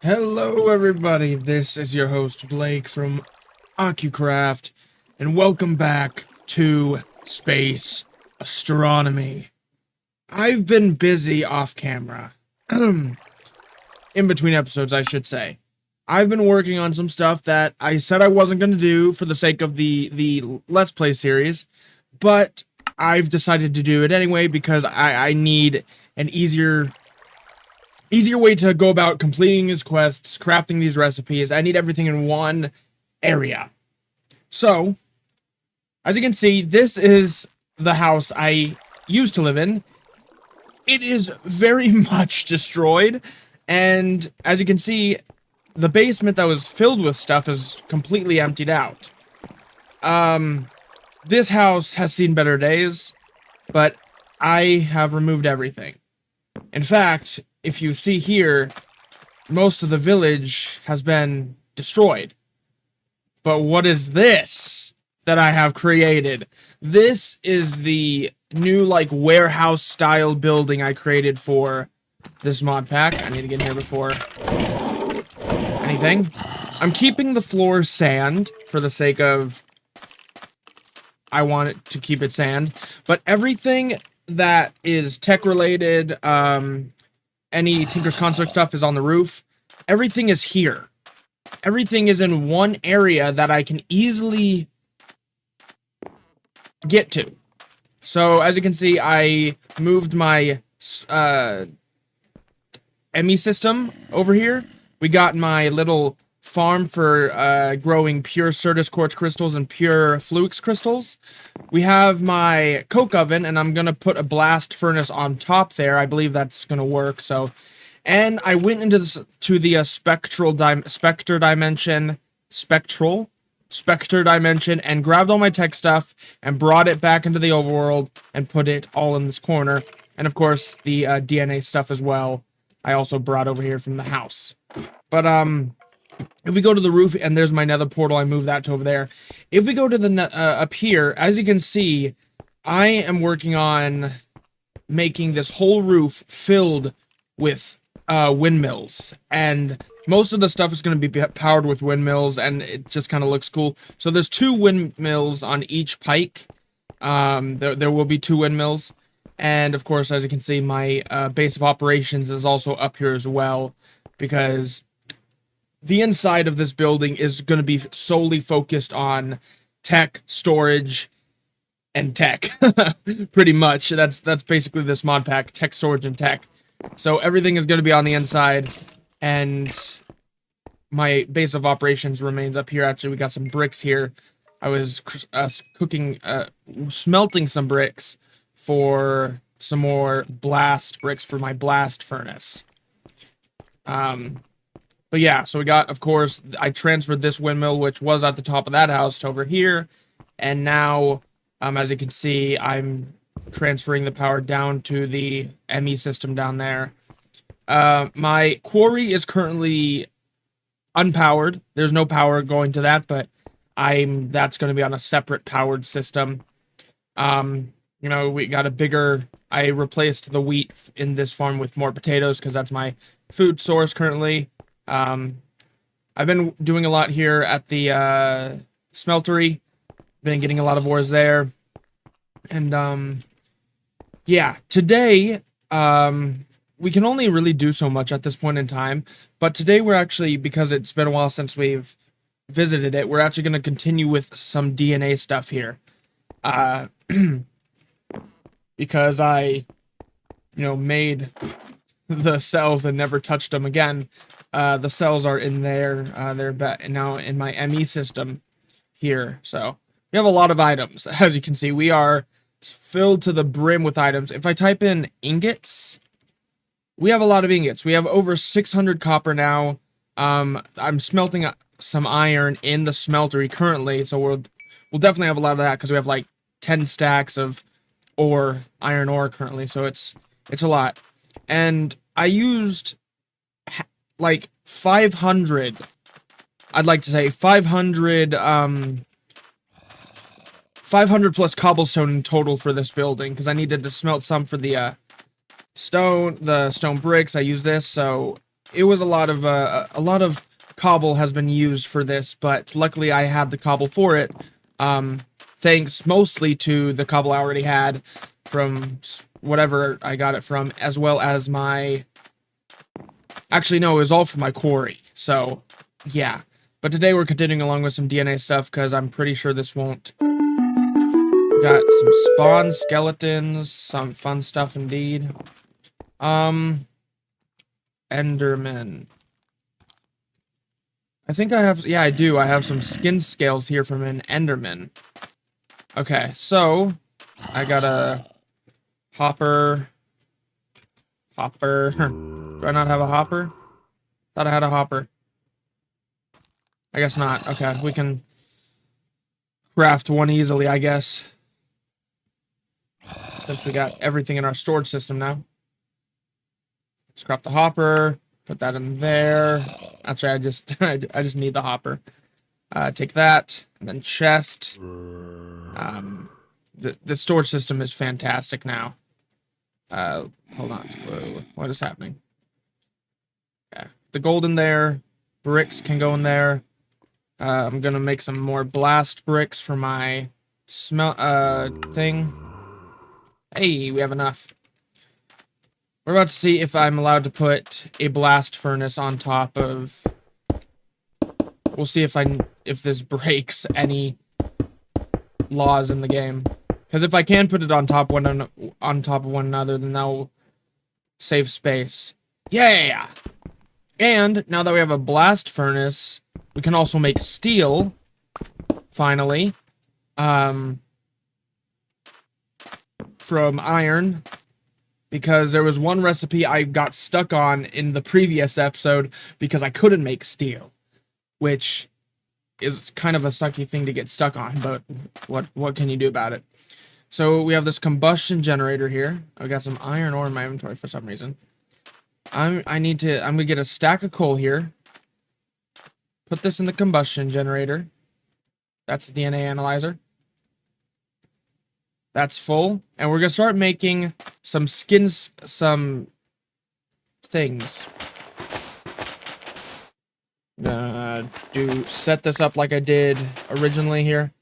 Hello everybody, this is your host Blake from OcuCraft, and welcome back to Space Astronomy. I've been busy off camera, in between episodes I should say. I've been working on some stuff that I said I wasn't going to do for the sake of the Let's Play series, but I've decided to do it anyway because I need an easier way to go about completing his quests, crafting these recipes. I need everything in one area. So, as you can see, this is the house I used to live in. It is very much destroyed, and as you can see, the basement that was filled with stuff is completely emptied out. This house has seen better days, but I have removed everything. In fact, if you see here, most of the village has been destroyed. But what is this that I have created? This is the new, warehouse style building I created for this mod pack. I need to get in here before anything. I'm keeping the floor sand for the sake of I want it to keep it sand, but everything that is tech related, any Tinker's Construct stuff is on the roof. Everything is here. Everything is in one area that I can easily get to. So, as you can see, I moved my ME system over here. We got my little farm for growing pure Certus quartz crystals and pure Flux crystals. We have my coke oven, and I'm gonna put a blast furnace on top there. I believe that's gonna work. So, and I went into the spectral dimension, and grabbed all my tech stuff and brought it back into the overworld and put it all in this corner. And of course, the DNA stuff as well. I also brought over here from the house. But if we go to the roof, and there's my nether portal, I moved that to over there. If we go to the up here, as you can see, I am working on making this whole roof filled with windmills, and most of the stuff is going to be powered with windmills, and it just kind of looks cool. So there's 2 windmills on each pike. There will be 2 windmills, and of course, as you can see, my base of operations is also up here as well, because the inside of this building is going to be solely focused on tech, storage, and tech. Pretty much. That's basically this mod pack, tech, storage, and tech. So everything is going to be on the inside, and my base of operations remains up here. Actually, we got some bricks here. I was smelting some bricks for some more blast bricks for my blast furnace. But yeah, so we got, of course, I transferred this windmill, which was at the top of that house, to over here. And now, as you can see, I'm transferring the power down to the ME system down there. My quarry is currently unpowered. There's no power going to that, but that's going to be on a separate powered system. We got I replaced the wheat in this farm with more potatoes because that's my food source currently. I've been doing a lot here at the smeltery. Been getting a lot of ores there. And yeah, today we can only really do so much at this point in time, but today we're actually, because it's been a while since we've visited it, we're actually going to continue with some DNA stuff here. Because I made the cells and never touched them again. The cells are in there. They're now in my ME system here. So we have a lot of items. As you can see, we are filled to the brim with items. If I type in ingots, we have a lot of ingots. We have over 600 copper now. I'm smelting some iron in the smeltery currently, so we'll definitely have a lot of that because we have like 10 stacks of iron ore currently, so it's a lot. And I used like 500, I'd like to say 500 plus cobblestone in total for this building, because I needed to smelt some for the stone bricks. I use this, so it was a lot of cobble has been used for this, but luckily I had the cobble for it. Thanks mostly to the cobble I already had from whatever I got it from, as well as my... Actually, no, it was all from my quarry. So, yeah. But today we're continuing along with some DNA stuff, because I'm pretty sure this won't... Got some spawn skeletons, some fun stuff indeed. Enderman. I think I have... Yeah, I do. I have some skin scales here from an Enderman. Okay, so... I got a... Hopper. Hopper. Do I not have a hopper? Thought I had a hopper. I guess not. Okay, we can craft one easily, I guess. Since we got everything in our storage system now. Let's craft the hopper. Put that in there. Actually, I just need the hopper. Take that. And then chest. The storage system is fantastic now. Hold on. Whoa, what is happening? Okay. The gold in there. Bricks can go in there. I'm gonna make some more blast bricks for my thing. Hey, we have enough. We're about to see if I'm allowed to put a blast furnace on top of... We'll see if this breaks any laws in the game. Because if I can put it on top of one another, then that'll save space. Yeah! And now that we have a blast furnace, we can also make steel. Finally. From iron. Because there was one recipe I got stuck on in the previous episode because I couldn't make steel. Which is kind of a sucky thing to get stuck on, but what can you do about it? So we have this combustion generator here. I've got some iron ore in my inventory for some reason. I'm gonna get a stack of coal here. Put this in the combustion generator. That's the DNA analyzer. That's full. And we're gonna start making some skins, some things. Set this up like I did originally here.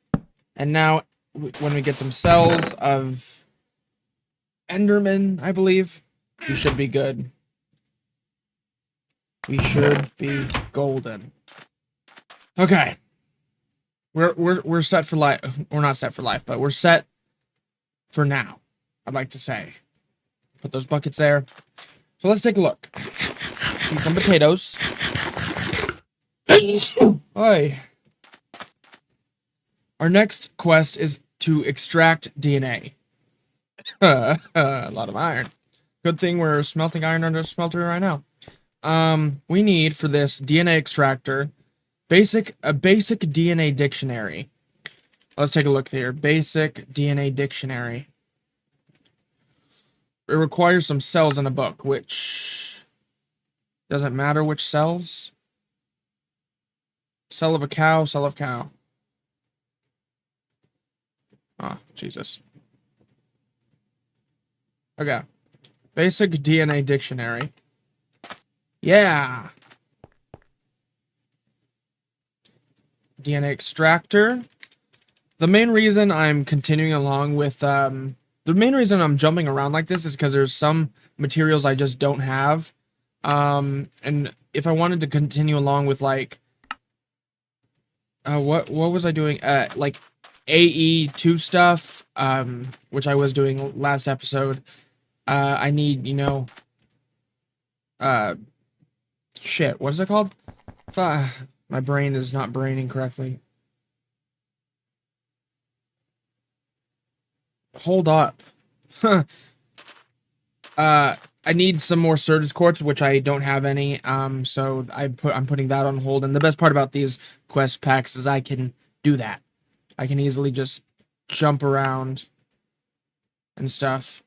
And now, when we get some cells of Enderman, I believe, we should be good. We should be golden. Okay. We're set for life. We're not set for life, but we're set for now, I'd like to say. Put those buckets there. So let's take a look. Eat some potatoes. Oi. Our next quest is to extract DNA. A lot of iron. Good thing we're smelting iron under a smelter right now. We need for this DNA extractor a basic DNA dictionary. Let's take a look here. Basic DNA dictionary. It requires some cells in a book, which doesn't matter which cells. Cell of a cow, cell of cow. Oh, Jesus. Okay. Basic DNA dictionary. Yeah. DNA extractor. The main reason I'm continuing along with, the main reason I'm jumping around like this is because there's some materials I just don't have. And if I wanted to continue along with, like, what was I doing? Like, AE2 stuff, which I was doing last episode. I need, you know, shit, what is it called? My brain is not braining correctly. Hold up. I need some more Certus quartz, which I don't have any. So I'm putting that on hold. And the best part about these quest packs is I can do that. I can easily just jump around and stuff.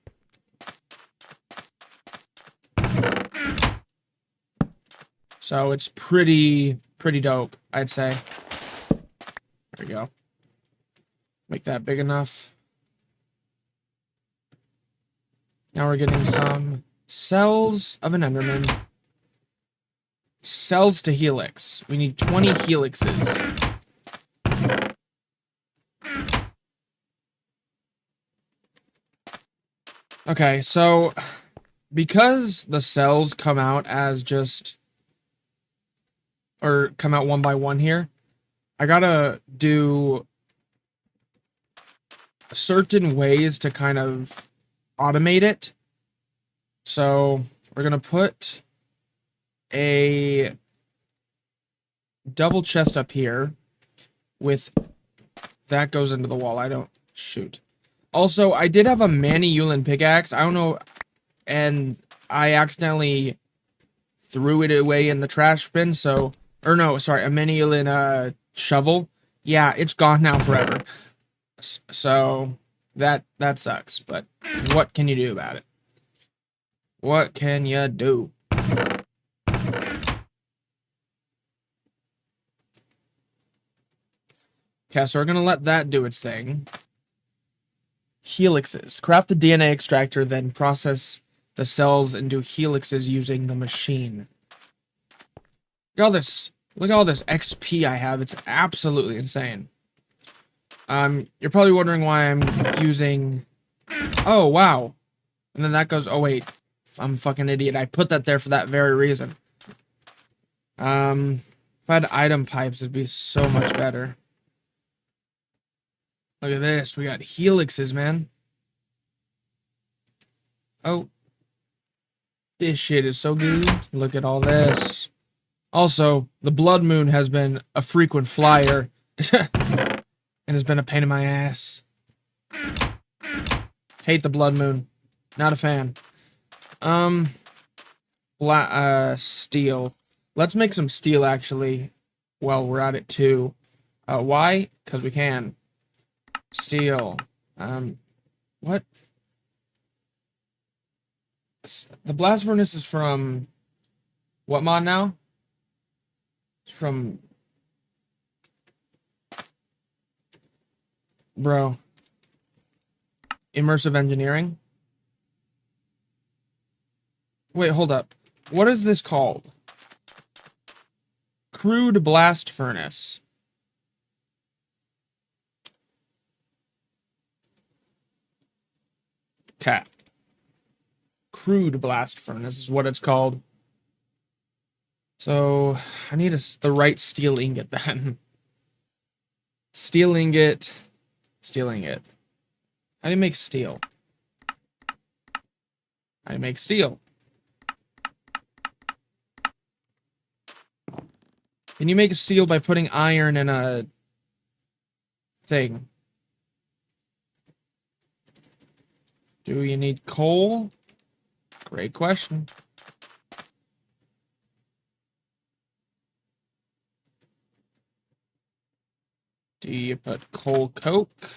So it's pretty dope, I'd say. There we go. Make that big enough. Now we're getting some cells of an Enderman. cells to helix. We need 20 helixes. Okay, so because the cells come out as just, or come out one by one here, I gotta do certain ways to kind of automate it. So we're gonna put a double chest up here with that goes into the wall. I don't shoot. Also, I did have a Manny-Yulin pickaxe. I don't know, and I accidentally threw it away in the trash bin. So, or no, sorry, a Manny-Yulin shovel. Yeah, it's gone now forever. So that sucks. But what can you do about it? What can you do? Okay, so we're gonna let that do its thing. Helixes. Craft a DNA extractor, then process the cells into helixes using the machine. Look at all this. Look at all this XP I have. It's absolutely insane. You're probably wondering why I'm using. Oh wow, and then that goes. Oh wait, I'm a fucking idiot. I put that there for that very reason. If I had item pipes, it'd be so much better. Look at this. We got helixes, man. Oh. This shit is so good. Look at all this. Also, the blood moon has been a frequent flyer. And has been a pain in my ass. Hate the blood moon. Not a fan. Steel. Let's make some steel, actually, while we're at it, too. Why? Because we can. Steel. What? The blast furnace is from what mod now? It's from bro. Immersive engineering. Wait, hold up. What is this called? Crude blast furnace. Cat. Crude blast furnace is what it's called. So I need the right steel ingot then. Steel ingot. Steel ingot. How do you make steel? How do you make steel? Can you make steel by putting iron in a thing? Do you need coal? Great question. Do you put coal coke?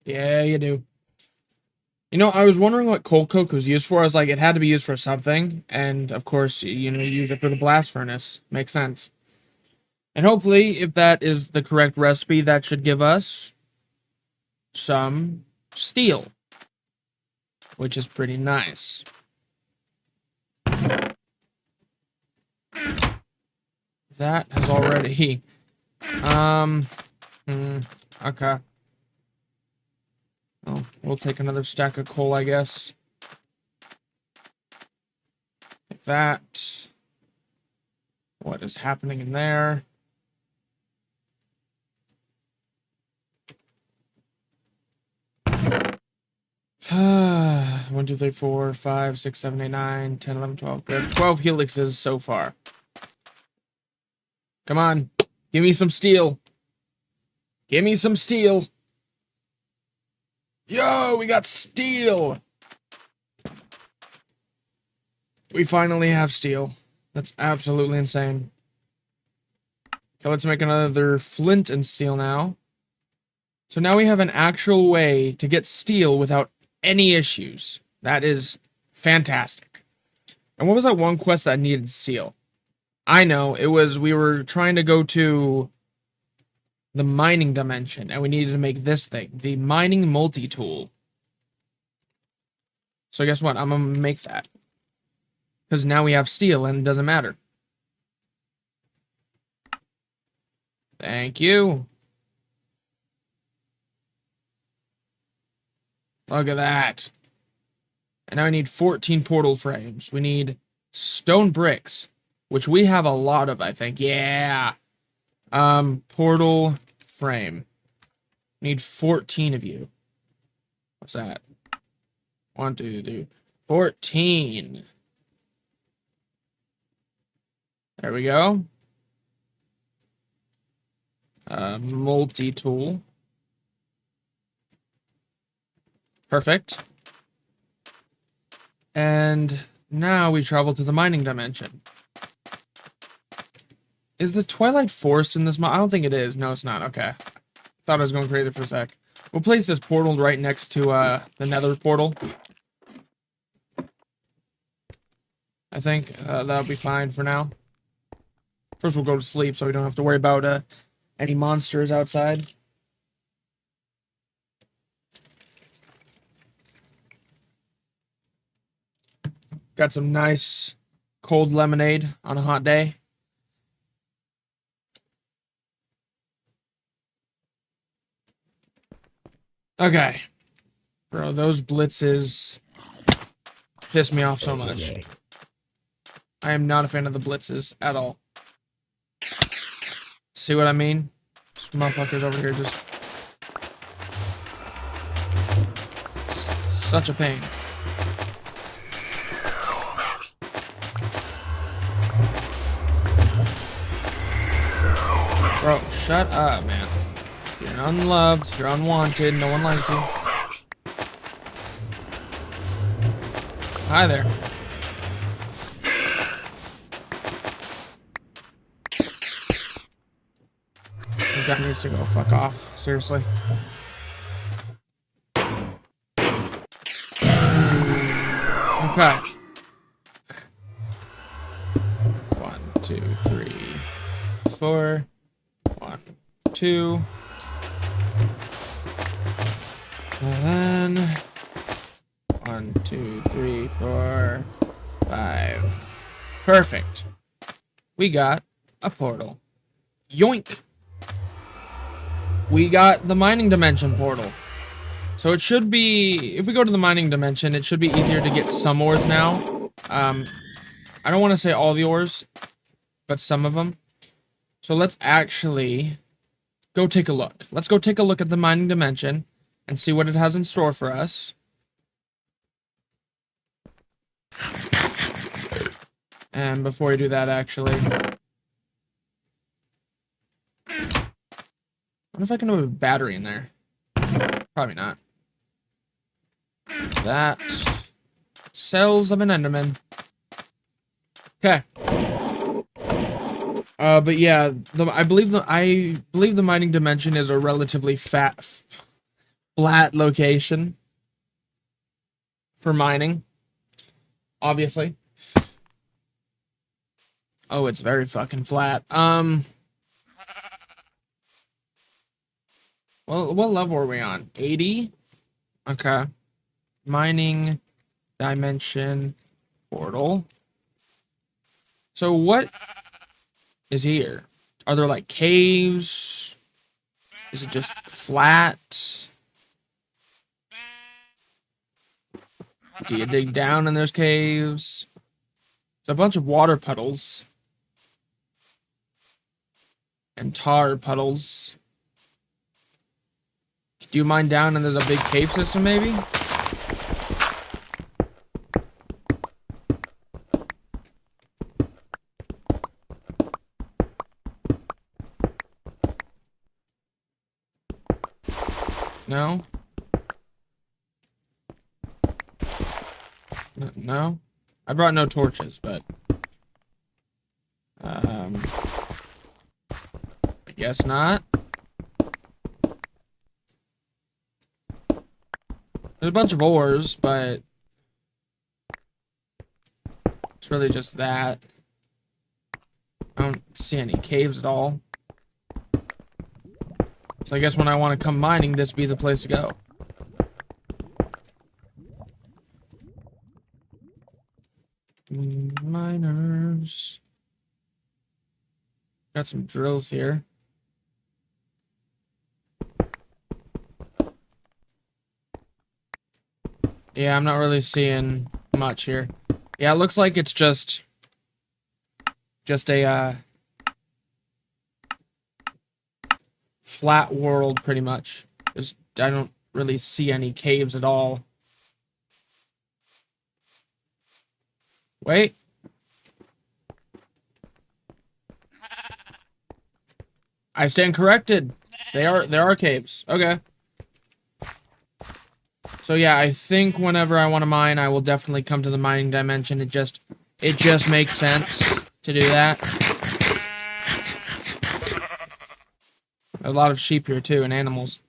Yeah, you do. You know, I was wondering what coal coke was used for. I was like, it had to be used for something. And, of course, you know, you use it for the blast furnace. Makes sense. And hopefully, if that is the correct recipe, that should give us some steel. Which is pretty nice. That has already... okay. Oh, we'll take another stack of coal, I guess. Like that. What is happening in there? One, two, three, four, 5, 6, 7, 8, 9, 10, 11, 12. We have 12 helixes so far. Come on. Give me some steel. Give me some steel. Yo, we got steel. We finally have steel. That's absolutely insane. Okay, let's make another flint and steel now. So now we have an actual way to get steel without any issues. That is fantastic. And what was that one quest that needed steel? I know. We were trying to go to the mining dimension, and we needed to make this thing, the mining multi-tool. So guess what? I'm going to make that. Because now we have steel, and it doesn't matter. Thank you. Look at that. And now I need 14 portal frames. We need stone bricks, which we have a lot of, I think. Yeah. Portal frame. Need 14 of you. What's that? 1, 2, 3, 14. There we go. Multi-tool. Perfect. And now we travel to the mining dimension. Is the Twilight Forest in this I don't think it is. No, it's not. Okay. Thought I was going crazy for a sec. We'll place this portal right next to the Nether portal. I think that'll be fine for now. First, we'll go to sleep so we don't have to worry about any monsters outside. Got some nice cold lemonade on a hot day. Okay. Bro, those blitzes piss me off so much. I am not a fan of the blitzes at all. See what I mean? This motherfuckers over here just... such a pain. Bro, shut up, man. You're unloved, you're unwanted, no one likes you. Hi there. This guy needs to go fuck off, seriously. Okay. 1, 2, 3, 4. 1, 2. And then 1, 2, 3, 4, 5. Perfect. We got a portal. Yoink. We got the mining dimension portal. So it should be, if we go to the mining dimension, it should be easier to get some ores now. I don't want to say all the ores, but some of them. So let's actually go take a look. Let's go take a look at the mining dimension and see what it has in store for us. And before we do that, actually, I wonder if I can have a battery in there. Probably not. That. Cells of an Enderman. Okay. But yeah, I believe the mining dimension is a relatively flat location for mining. Obviously. Oh, it's very fucking flat. Well, what level are we on? 80? Okay. Mining dimension portal. So what is here? Are there like caves? Is it just flat? Do you dig down and there's caves? There's a bunch of water puddles. And tar puddles. Do you mine down and there's a big cave system maybe? No? No? I brought no torches, but... I guess not. There's a bunch of ores, but... it's really just that. I don't see any caves at all. So I guess when I want to come mining, this be the place to go. Miners. Got some drills here. Yeah, I'm not really seeing much here. Yeah, it looks like it's just a flat world, pretty much. I don't really see any caves at all. Wait. I stand corrected. There are caves. Okay. So yeah, I think whenever I want to mine, I will definitely come to the mining dimension. It just makes sense to do that. A lot of sheep here too, and animals.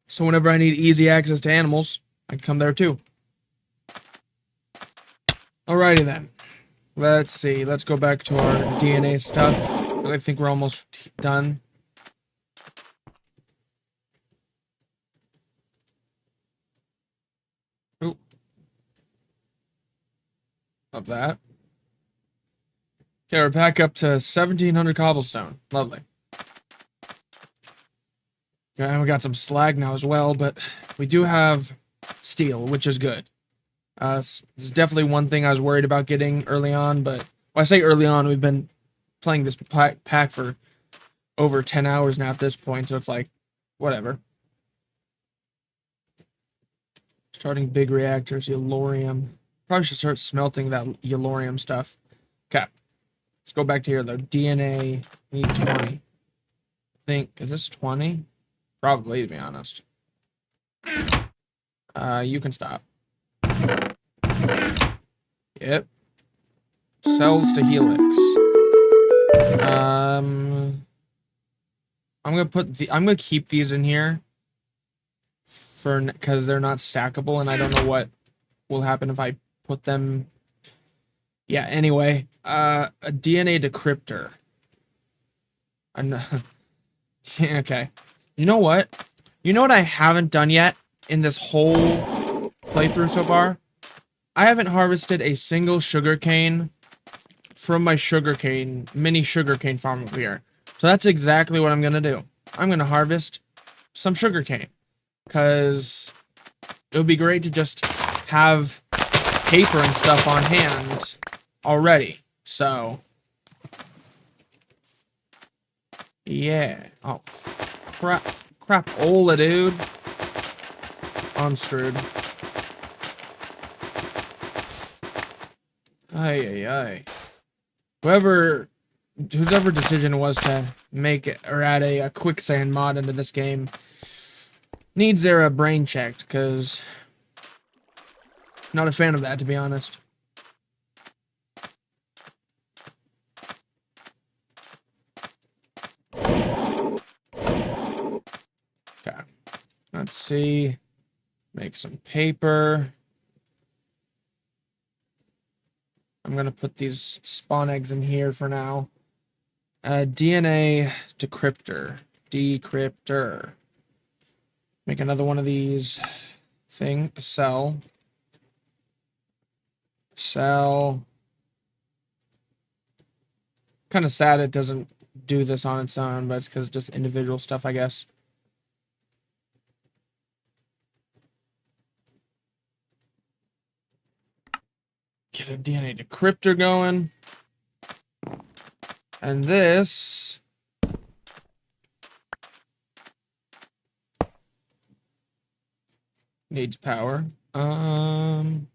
So whenever I need easy access to animals, I can come there too. Alrighty then. Let's see. Let's go back to our DNA stuff. I think we're almost done. Ooh. Of that. Okay, we're back up to 1,700 cobblestone. Lovely. Okay, we got some slag now as well, but we do have steel, which is good. It's definitely one thing I was worried about getting early on, but when I say early on, we've been playing this pack for over 10 hours now at this point, so it's like, whatever. Starting big reactors, yellorium. Probably should start smelting that yellorium stuff. Okay. Let's go back to here, though. DNA, need 20. Is this 20? Probably, to be honest. You can stop. Yep. Cells to helix. I'm gonna keep these in here because they're not stackable, and I don't know what will happen if I put them. Yeah. Anyway, a DNA decryptor. Okay. You know what? You know what I haven't done yet in this whole playthrough so far? I haven't harvested a single sugarcane from my mini sugarcane farm over here. So that's exactly what I'm gonna do. I'm gonna harvest some sugarcane, because it would be great to just have paper and stuff on hand already. So yeah. Oh crapola, dude. I'm screwed. Ay. Whose ever decision it was to make it or add a quicksand mod into this game needs their brain checked, because not a fan of that, to be honest. Okay, let's see. Make some paper. I'm gonna put these spawn eggs in here for now. DNA decryptor. Make another one of these. Cell. Kind of sad it doesn't do this on its own, but it's because it's just individual stuff, I guess. Get a DNA decryptor going. And this needs power. Can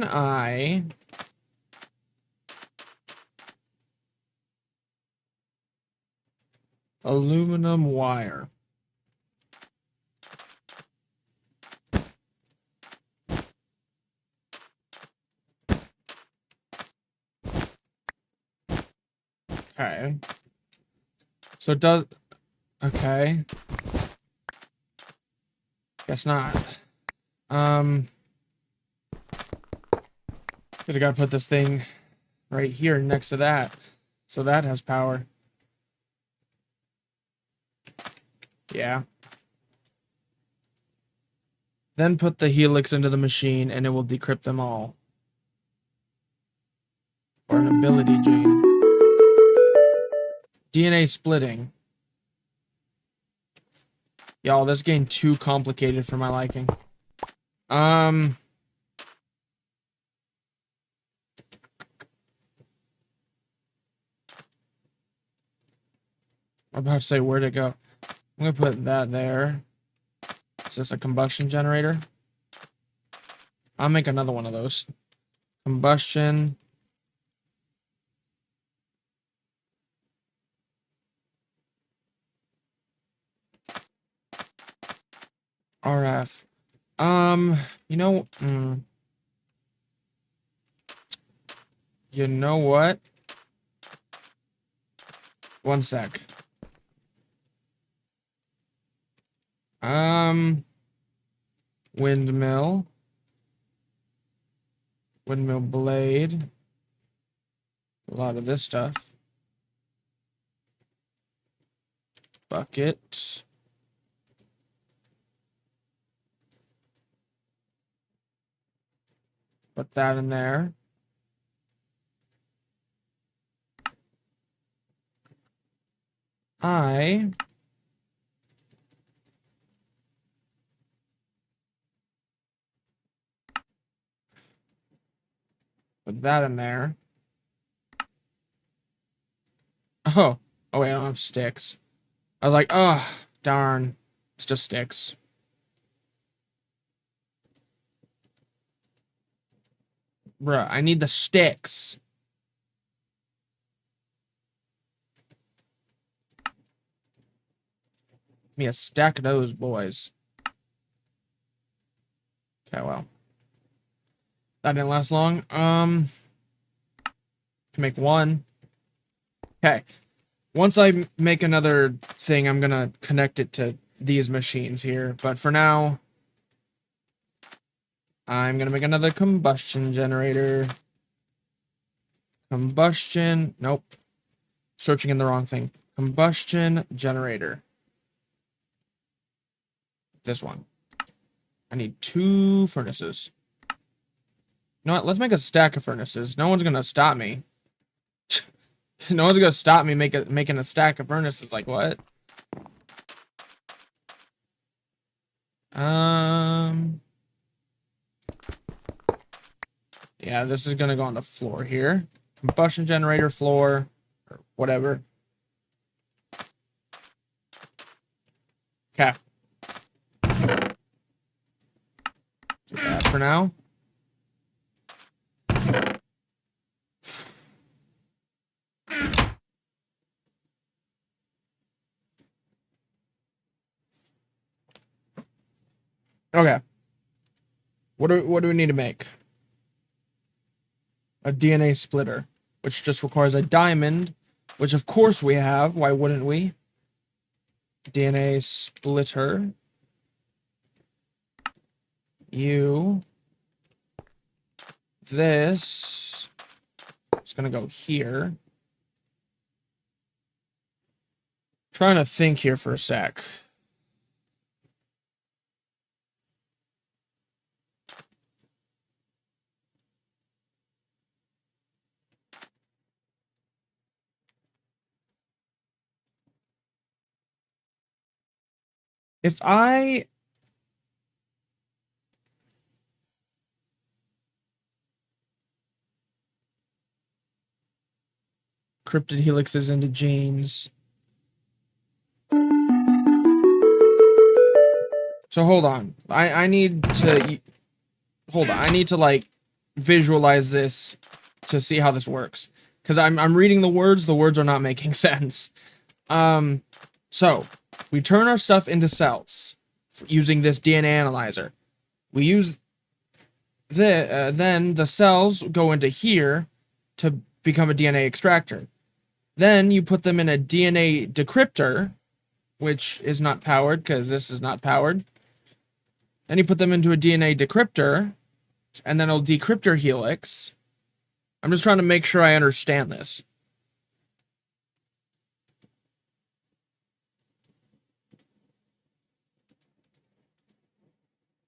I aluminum wire? Okay. So it does. Okay. Guess not. I gotta put this thing right here next to that, so that has power. Yeah. Then put the helix into the machine, and it will decrypt them all. Or an ability gene. DNA splitting. Y'all, this is getting too complicated for my liking. I'm about to say, where'd it go? I'm gonna put that there. Is this a combustion generator? I'll make another one of those. Combustion. RF. You know, you know what? One sec. Windmill. Windmill blade. A lot of this stuff. Bucket. Put that in there. Put that in there. Oh. Oh, wait, I don't have sticks. I was like, oh, darn. It's just sticks. Bruh, I need the sticks. Give me a stack of those boys. Okay, well. That didn't last long. Can make one. Okay. Once I make another thing, I'm gonna connect it to these machines here. But for now, I'm gonna make another combustion generator. Combustion. Nope. Searching in the wrong thing. Combustion generator. This one. I need 2 furnaces. You know what? Let's make a stack of furnaces. No one's gonna stop me. No one's gonna stop me making a stack of furnaces. Like what? Yeah, this is gonna go on the floor here. Combustion generator floor, or whatever. Okay. Do that for now. Okay. What do we need to make? A DNA splitter, which just requires a diamond, which of course we have. Why wouldn't we? DNA splitter. This is gonna go here. Trying to think here for a sec. If I cryptid helixes into genes. So hold on. I need to hold on. I need to like visualize this to see how this works. Because I'm reading the words are not making sense. So we turn our stuff into cells using this DNA analyzer. We use then the cells go into here to become a DNA extractor. Then you put them in a DNA decryptor, which is not powered because this is not powered. Then you put them into a DNA decryptor, and then it'll decrypt your helix. I'm just trying to make sure I understand this.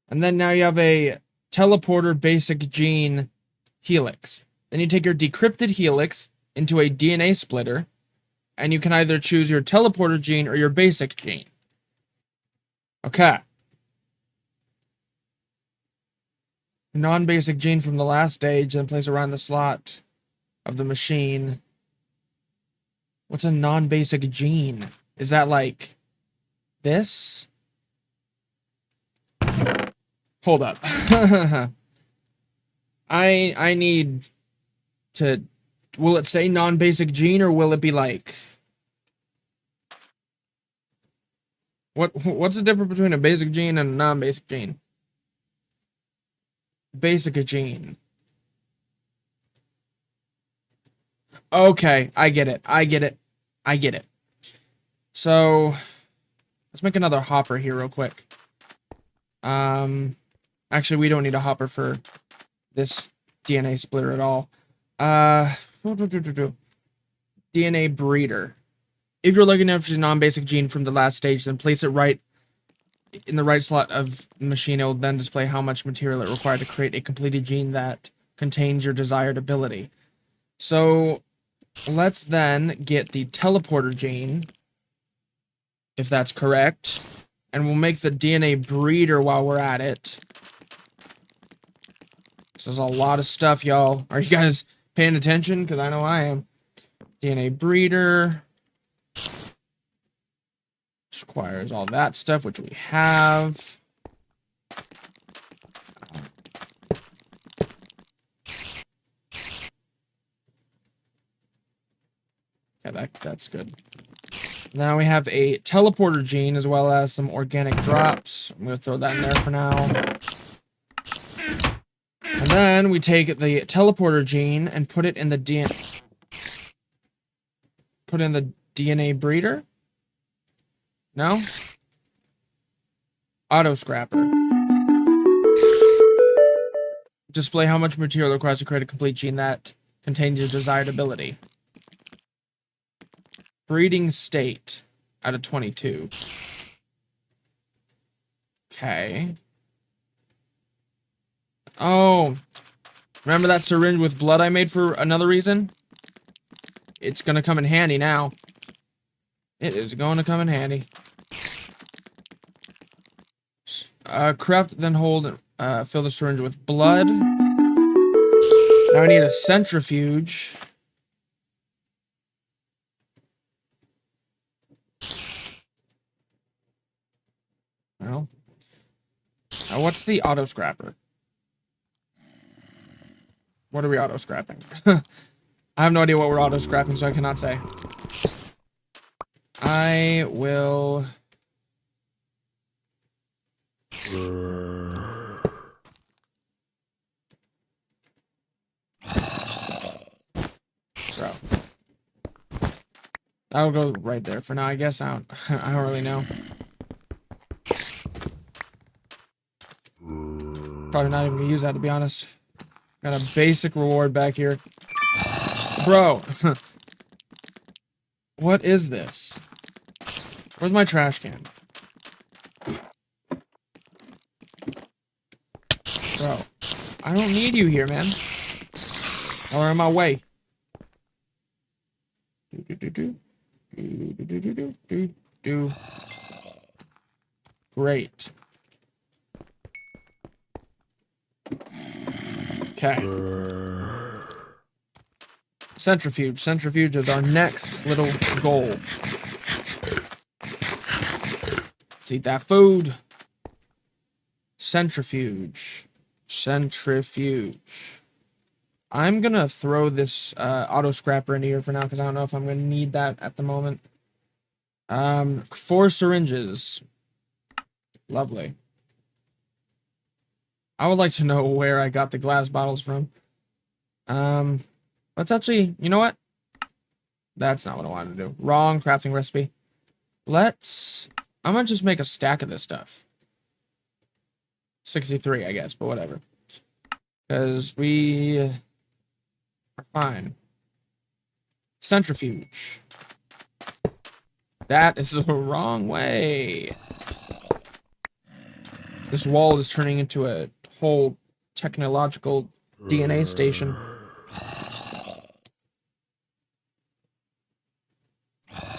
And then now you have a teleporter basic gene helix. Then you take your decrypted helix into a DNA splitter, and you can either choose your teleporter gene or your basic gene. Okay. Non-basic gene from the last stage, then place around the slot of the machine. What's a non-basic gene? Is that like this? Hold up. I need to... Will it say non-basic gene, or will it be like... What's the difference between a basic gene and a non-basic gene? Basic gene. Okay, I get it. I get it. I get it. So, let's make another hopper here real quick. Actually, we don't need a hopper for this DNA splitter at all. DNA breeder. If you're looking at a non-basic gene from the last stage, then place it right in the right slot of the machine. It will then display how much material it required to create a completed gene that contains your desired ability. So let's then get the teleporter gene, if that's correct, and we'll make the DNA breeder while we're at it. This is a lot of stuff, y'all. Are you guys paying attention? Because I know I am. DNA breeder. Which requires all that stuff, which we have. Yeah, that's good. Now we have a teleporter gene as well as some organic drops. I'm going to throw that in there for now. And then we take the teleporter gene and put it in the DNA. Put in the DNA breeder? No? Auto scrapper. Display how much material requires to create a complete gene that contains your desired ability. Breeding state out of 22. Okay. Oh. Remember that syringe with blood I made for another reason? It's gonna come in handy now. It is going to come in handy. Craft, then hold, fill the syringe with blood. Now I need a centrifuge. Well, now what's the auto scrapper? What are we auto scrapping? I have no idea what we're auto scrapping, so I cannot say. I will... Bro. That'll go right there for now, I guess. I don't really know. Probably not even gonna use that, to be honest. Got a basic reward back here. Bro. What is this? Where's my trash can? Bro. I don't need you here, man. Or in my way. Great. Okay. Centrifuge. Centrifuge is our next little goal. Let's eat that food. Centrifuge. Centrifuge. I'm gonna throw this auto scrapper into here for now because I don't know if I'm gonna need that at the moment. 4 syringes. Lovely. I would like to know where I got the glass bottles from. Let's actually, you know what? That's not what I wanted to do. Wrong crafting recipe. I'm gonna just make a stack of this stuff. 63, I guess, but whatever. Because we are fine. Centrifuge. That is the wrong way. This wall is turning into a whole technological DNA station.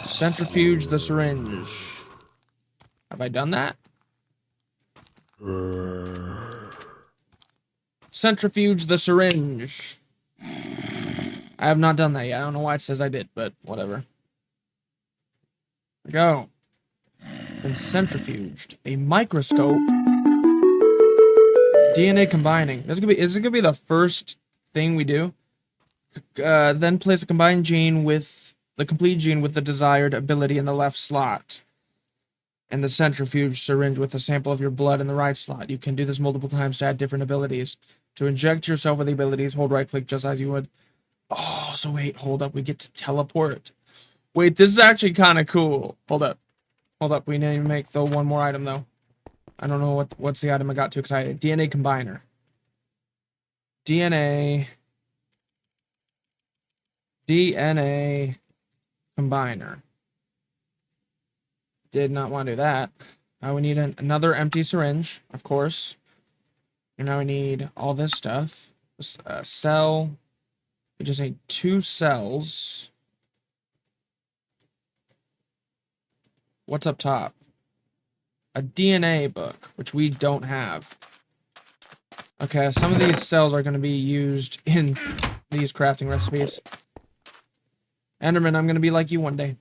Centrifuge the syringe. Have I done that? Centrifuge the syringe. I have not done that yet. I don't know why it says I did, but whatever. Go. Been centrifuged. A microscope. DNA combining. Is this gonna be the first thing we do? Then place a combined gene with the complete gene with the desired ability in the left slot. And the centrifuge syringe with a sample of your blood in the right slot. You can do this multiple times to add different abilities. To inject yourself with the abilities, hold right click just as you would. Oh, so wait, hold up. We get to teleport. Wait, this is actually kind of cool. Hold up. Hold up. We didn't even make the one more item, though. I don't know what's the item I got too excited. DNA combiner. DNA combiner. Did not want to do that. Now we need another empty syringe, of course. And now we need all this stuff. Cell. We just need 2 cells. What's up top? A DNA book, which we don't have. Okay, some of these cells are going to be used in these crafting recipes. Enderman, I'm going to be like you one day.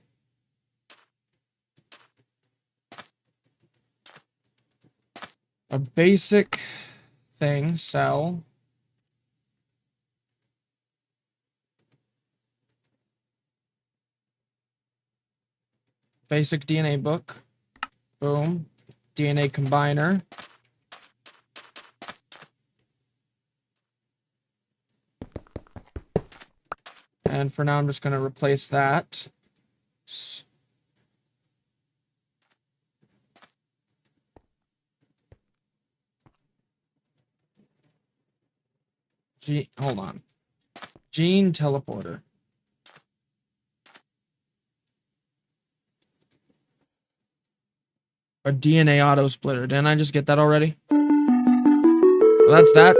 A basic thing, cell. Basic DNA book. Boom. DNA combiner. And for now, I'm just going to replace that. Hold on. Gene teleporter. A DNA auto splitter. Didn't I just get that already? Well, that's that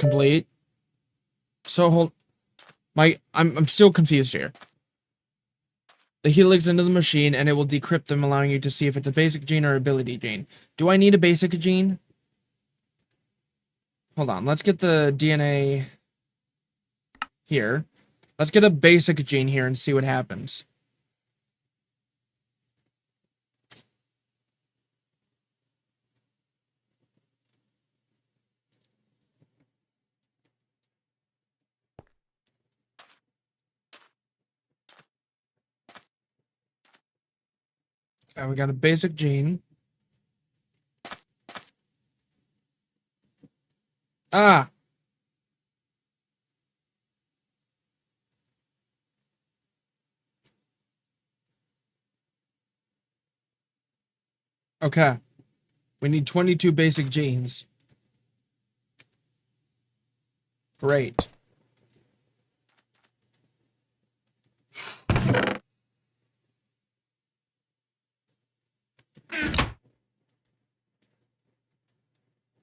complete. So I'm still confused here. The helix into the machine and it will decrypt them, allowing you to see if it's a basic gene or ability gene. Do I need a basic gene? Hold on, let's get the DNA here. Let's get a basic gene here and see what happens. Okay, we got a basic gene. Ah! Okay. We need 22 basic genes. Great.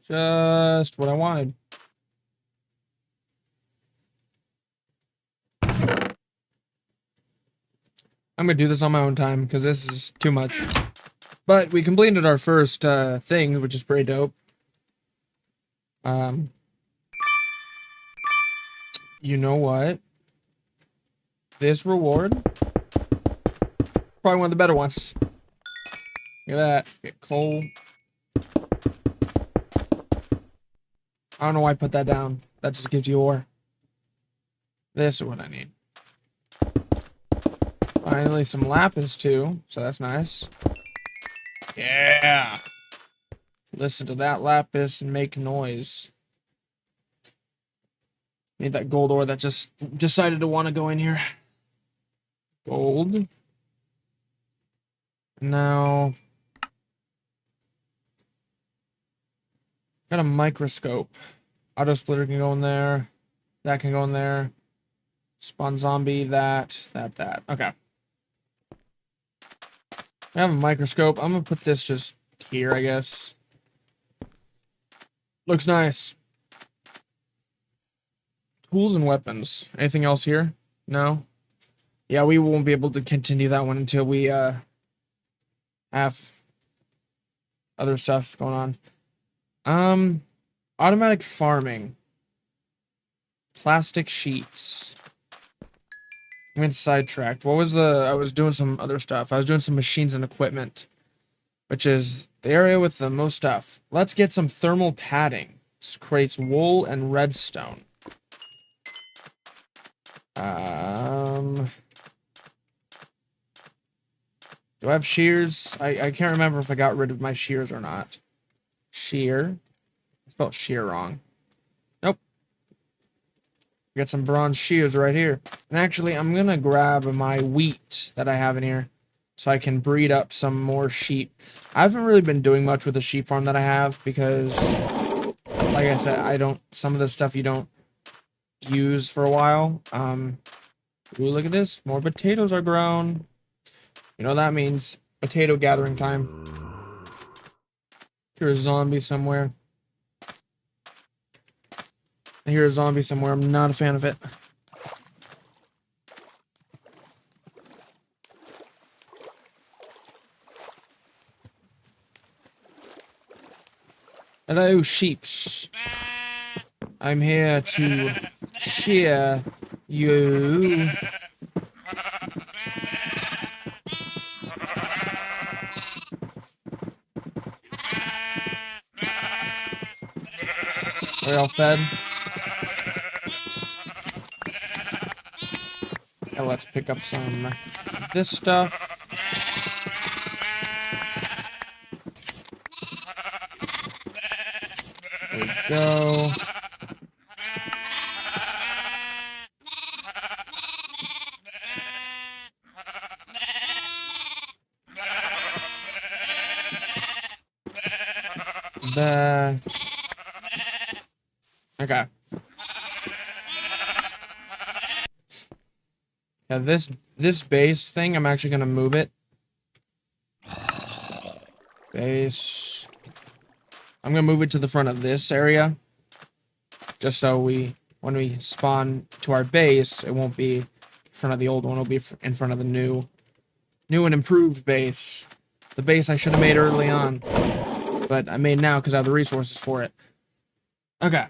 Just what I wanted. I'm gonna do this on my own time because this is too much. But we completed our first thing, which is pretty dope. You know what? This reward, probably one of the better ones. Look at that. Get coal. I don't know why I put that down. That just gives you ore. This is what I need. Finally, some lapis too, so that's nice. Yeah. Listen to that lapis and make noise. Need that gold ore that just decided to want to go in here. Gold. Now, Got a microscope. Auto splitter can go in there. That can go in there. Spawn zombie, that. Okay. I have a microscope. I'm gonna put this just here, I guess. Looks nice. Tools and weapons. Anything else here? No? Yeah, we won't be able to continue that one until we have other stuff going on. Automatic farming. Plastic sheets. I'm getting sidetracked. What was I was doing some other stuff. I was doing some machines and equipment, which is the area with the most stuff. Let's get some thermal padding. This creates wool and redstone. Do I have shears? I can't remember if I got rid of my shears or not. Shear. I spelled shear wrong. Nope. Got some bronze shears right here. And actually, I'm gonna grab my wheat that I have in here so I can breed up some more sheep. I haven't really been doing much with the sheep farm that I have because, like I said, some of the stuff you don't use for a while. Ooh, look at this. More potatoes are grown. You know what that means. Potato gathering time. Here's a zombie somewhere. I hear a zombie somewhere. I'm not a fan of it. Hello, sheeps. I'm here to shear you. Are y'all fed? Now let's pick up some of this stuff. There we go. Okay. Yeah, this base thing, I'm actually gonna move it. Base. I'm gonna move it to the front of this area. Just so when we spawn to our base, it won't be in front of the old one, it'll be in front of the new and improved base. The base I should have made early on. But I made now because I have the resources for it. Okay.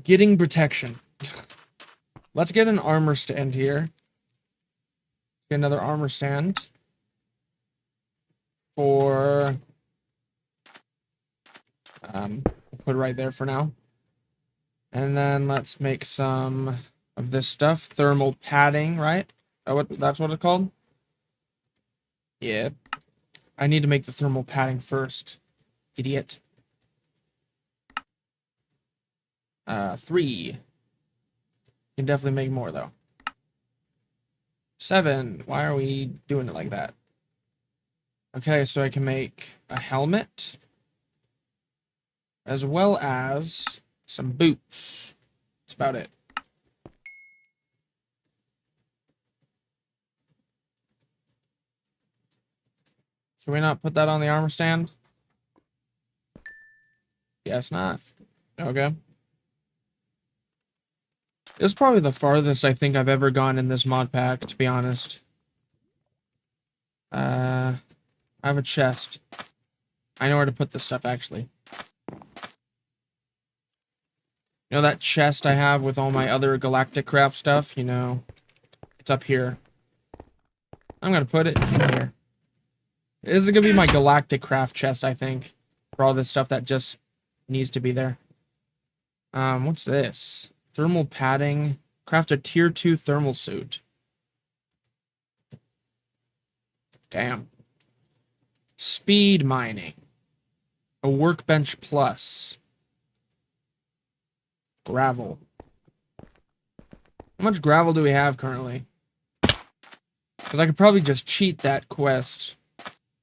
Getting protection. Let's get an armor stand here. Get another armor stand. For... we'll put it right there for now. And then let's make some of this stuff. Thermal padding, right? That's what it's called? Yeah. I need to make the thermal padding first. Idiot. 3. Can definitely make more, though. 7. Why are we doing it like that? Okay, so I can make a helmet. As well as some boots. That's about it. Can we not put that on the armor stand? Guess not. Okay. This is probably the farthest I think I've ever gone in this mod pack, to be honest. I have a chest. I know where to put this stuff, actually. You know that chest I have with all my other galactic craft stuff? You know, it's up here. I'm gonna put it in here. This is gonna be my galactic craft chest, I think. For all this stuff that just needs to be there. What's this? Thermal padding. Craft a tier 2 thermal suit. Damn. Speed mining. A workbench plus. Gravel. How much gravel do we have currently? Because I could probably just cheat that quest.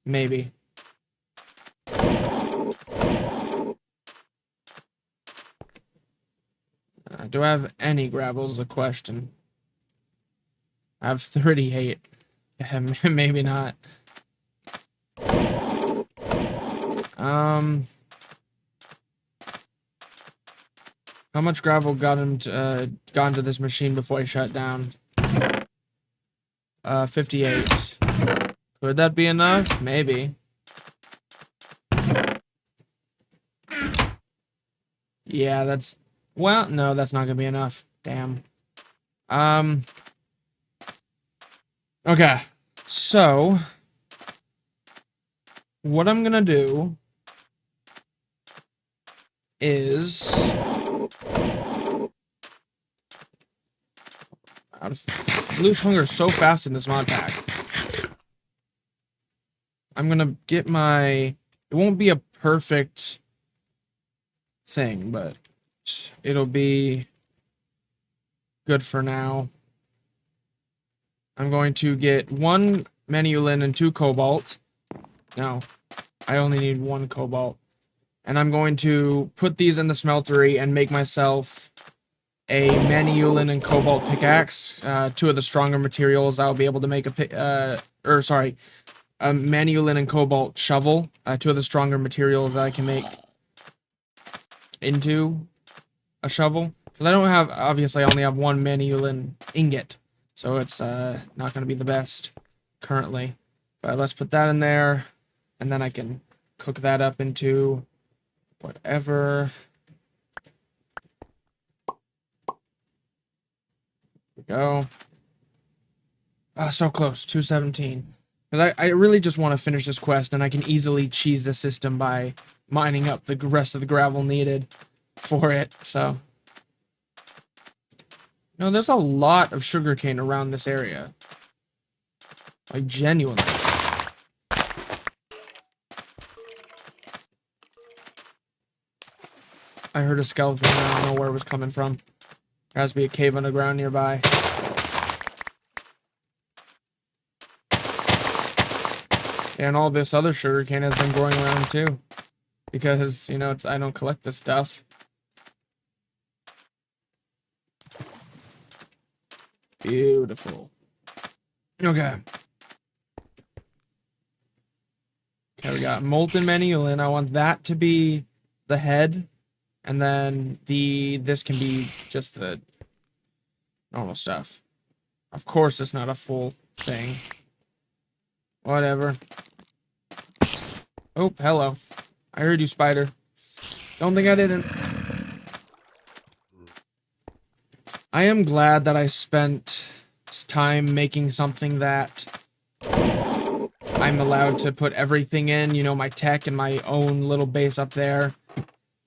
Maybe. Do I have any gravel is the question. I have 38. Yeah, maybe not. How much gravel got into this machine before I shut down? 58. Could that be enough? Maybe. Yeah, that's... Well, no, that's not gonna be enough. Damn. Okay. So... What I'm gonna do... is... lose hunger so fast in this mod pack. I'm gonna get my... It won't be a perfect thing, but it'll be good for now. I'm going to get 1 Manulin and 2 Cobalt. No, I only need 1 Cobalt. And I'm going to put these in the smeltery and make myself a Manulin and Cobalt pickaxe. 2 of the stronger materials I'll be able to make a Manulin and Cobalt shovel. 2 of the stronger materials that I can make into a shovel. Because I don't have, obviously I only have 1 Manulin ingot. So it's not going to be the best currently. But let's put that in there. And then I can cook that up into whatever. There we go. So close, 217. Because I really just want to finish this quest, and I can easily cheese the system by mining up the rest of the gravel needed for it, so. No, there's a lot of sugarcane around this area. Like, genuinely. I heard a skeleton, and I don't know where it was coming from. There has to be a cave underground nearby. And all this other sugarcane has been growing around too. Because, you know, I don't collect this stuff. Beautiful. Okay. Okay, we got molten Manulin. I want that to be the head. And then this can be just the normal stuff. Of course it's not a full thing. Whatever. Oh, hello. I heard you, spider. Don't think I didn't. I am glad that I spent time making something that I'm allowed to put everything in, you know, my tech and my own little base up there.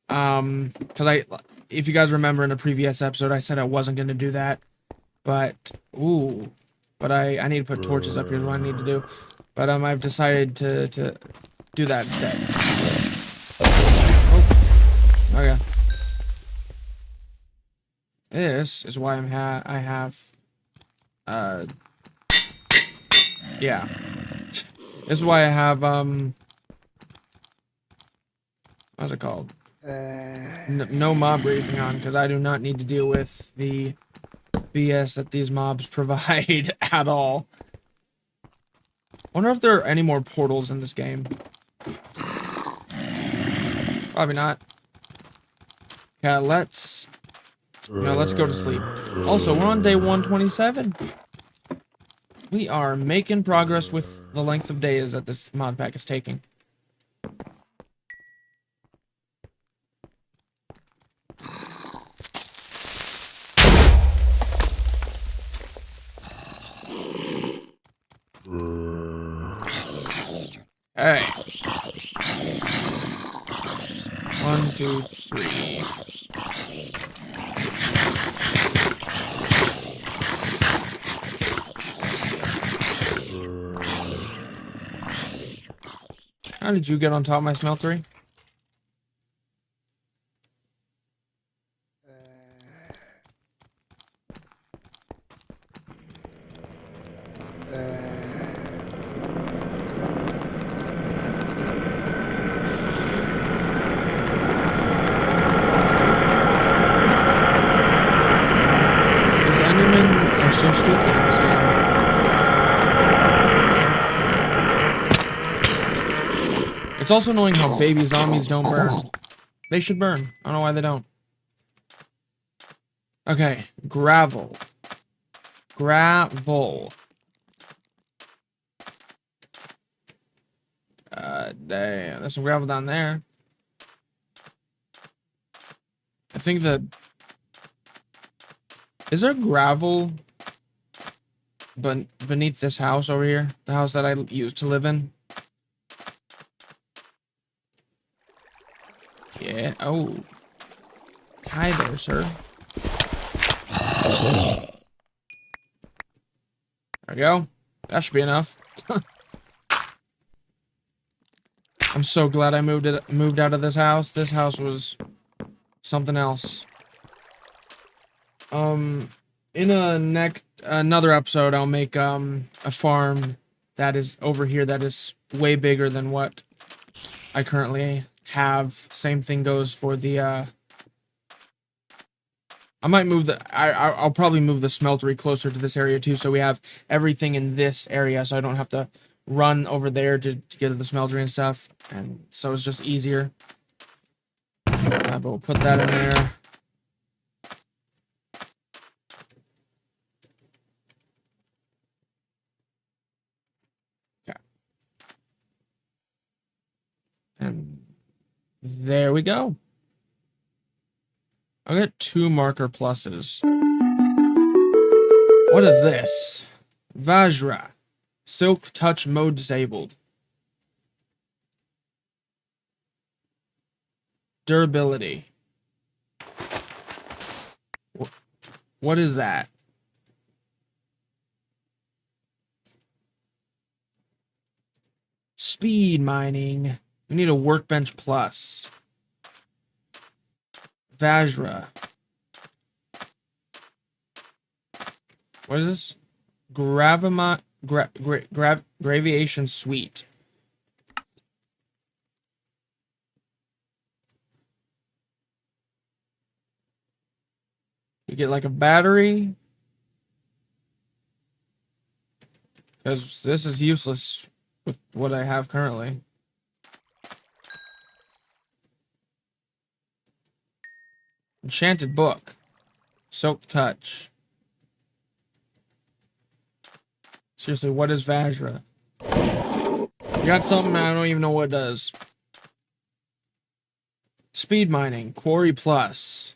Because if you guys remember in a previous episode, I said I wasn't going to do that. But, I need to put torches up here, is what I need to do. But, I've decided to do that instead. Oh, okay. This is why I have, yeah. This is why I have, what's it called? No mob briefing on, because I do not need to deal with the BS that these mobs provide at all. Wonder if there are any more portals in this game. Probably not. Okay, let's go to sleep. Also, we're on day 127. We are making progress with the length of days that this mod pack is taking. Hey. 1, 2, 3. How did you get on top of my smeltery? It's also annoying how baby zombies don't burn. They should burn. I don't know why they don't. Okay, gravel. Gravel. Damn, there's some gravel down there. I think that... Is there gravel beneath this house over here? The house that I used to live in? Yeah. Oh. Hi there, sir. There we go. That should be enough. I'm so glad I moved out of this house. This house was something else. In another episode, I'll make a farm that is over here that is way bigger than what I currently have. Same thing goes for the I might move I'll probably move the smeltery closer to this area too, so we have everything in this area, so I don't have to run over there to get to the smeltery and stuff, and so it's just easier. But we'll put that in there. Okay. And there we go. I'll get 2 marker pluses. What is this? Vajra. Silk touch mode disabled. Durability. What is that? Speed mining. We need a workbench plus. Vajra. What is this? Graviation suite. You get like a battery. Because this is useless with what I have currently. Enchanted book. Soak touch. Seriously, what is Vajra? You got something I don't even know what it does. Speed mining. Quarry plus.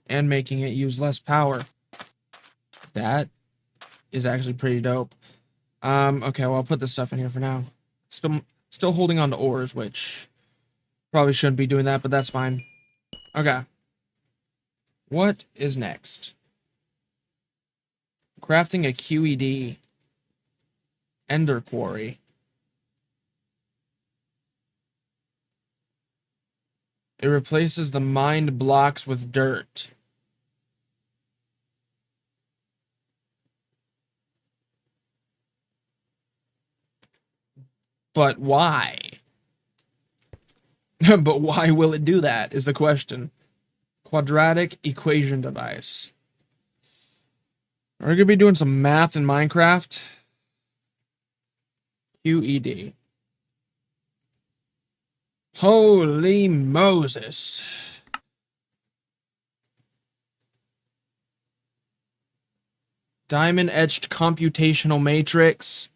And making it use less power. That is actually pretty dope. Okay, well, I'll put this stuff in here for now. Still holding on to ores, which probably shouldn't be doing that, but that's fine. Okay. What is next? Crafting a QED. Ender quarry. It replaces the mined blocks with dirt. But why? But why will it do that is the question. Quadratic equation device. Are we going to be doing some math in Minecraft? QED. Holy Moses. Diamond etched computational matrix.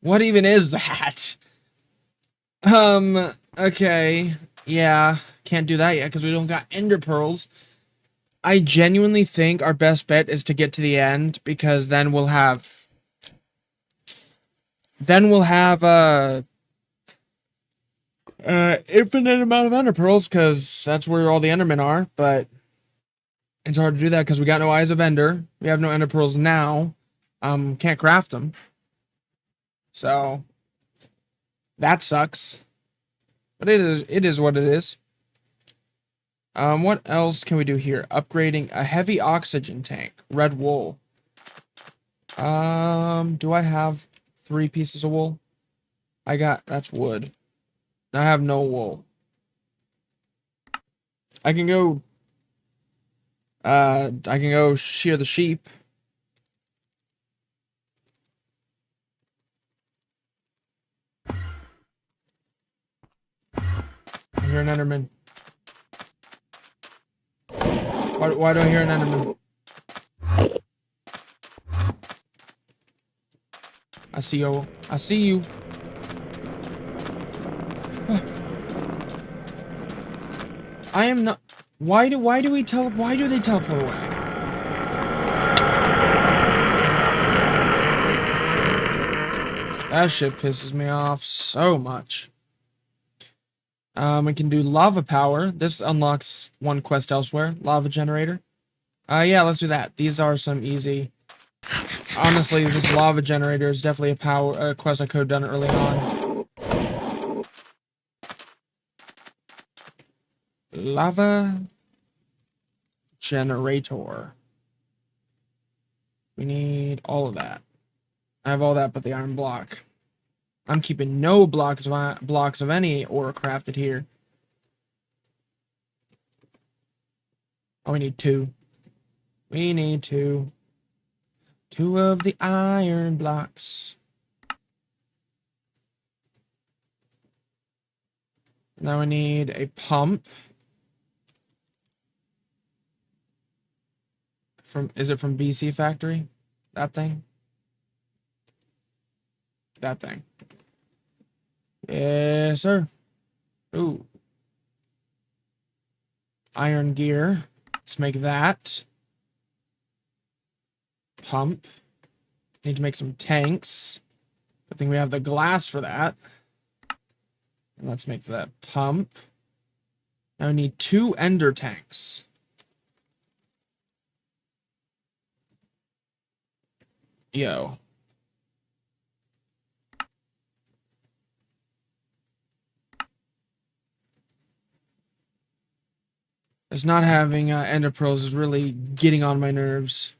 What even is that? Okay. Yeah, can't do that yet because we don't got ender pearls. I genuinely think our best bet is to get to the end because then we'll have infinite amount of ender pearls because that's where all the endermen are, but it's hard to do that because we got no eyes of ender. We have no ender pearls now. Can't craft them. So that sucks. But it is what it is. What else can we do here? Upgrading a heavy oxygen tank. Red wool. Do I have 3 pieces of wool? That's wood. I have no wool. I can go I can go shear the sheep. I hear an Enderman. Why do I hear an Enderman? I see you. I see you. I am not. Why do they teleport away? That shit pisses me off so much. We can do lava power. This unlocks one quest elsewhere. Lava generator. Yeah, let's do that. These are some easy. Honestly, this lava generator is definitely a quest I could have done early on. Lava generator. We need all of that. I have all that but the iron block. I'm keeping no blocks of any ore crafted here. Oh, we need 2. We need 2. 2 of the iron blocks. Now we need a pump. Is it from BC Factory? That thing? That thing. Yes, sir. Ooh. Iron gear. Let's make that. Pump. Need to make some tanks. I think we have the glass for that. And let's make that pump. Now we need 2 ender tanks. Yo. Just not having ender pearls is really getting on my nerves.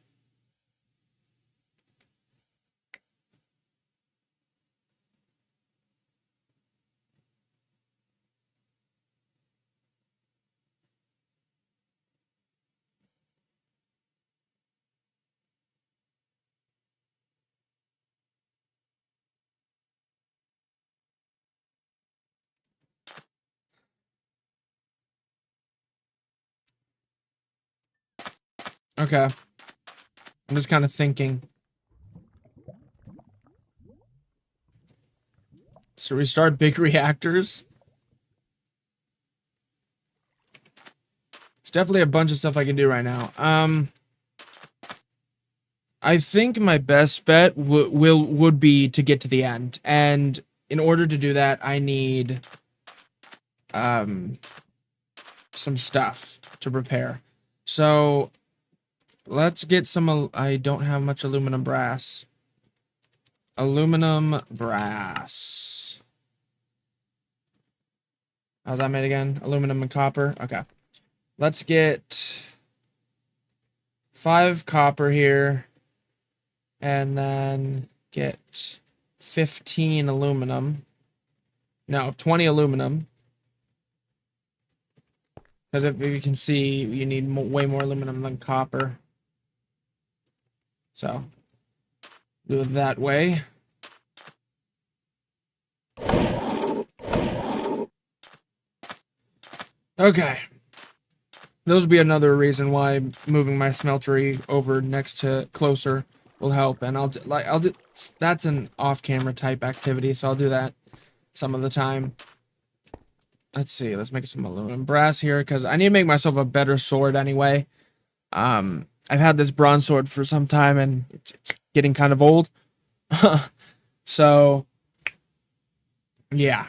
Okay. I'm just kind of thinking. So we start big reactors. It's definitely a bunch of stuff I can do right now. I think my best bet would be to get to the end, and in order to do that, I need some stuff to prepare. So let's get some. I don't have much aluminum brass. Aluminum brass. How's that made again? Aluminum and copper. Okay. Let's get 5 copper here. And then get 15 aluminum. No, 20 aluminum. Because if you can see, you need way more aluminum than copper. So, do it that way. Okay. Those would be another reason why moving my smeltery over next to closer will help. And I'll do that's an off-camera type activity, so I'll do that some of the time. Let's see. Let's make some aluminum brass here because I need to make myself a better sword anyway. I've had this bronze sword for some time and it's getting kind of old. So, yeah.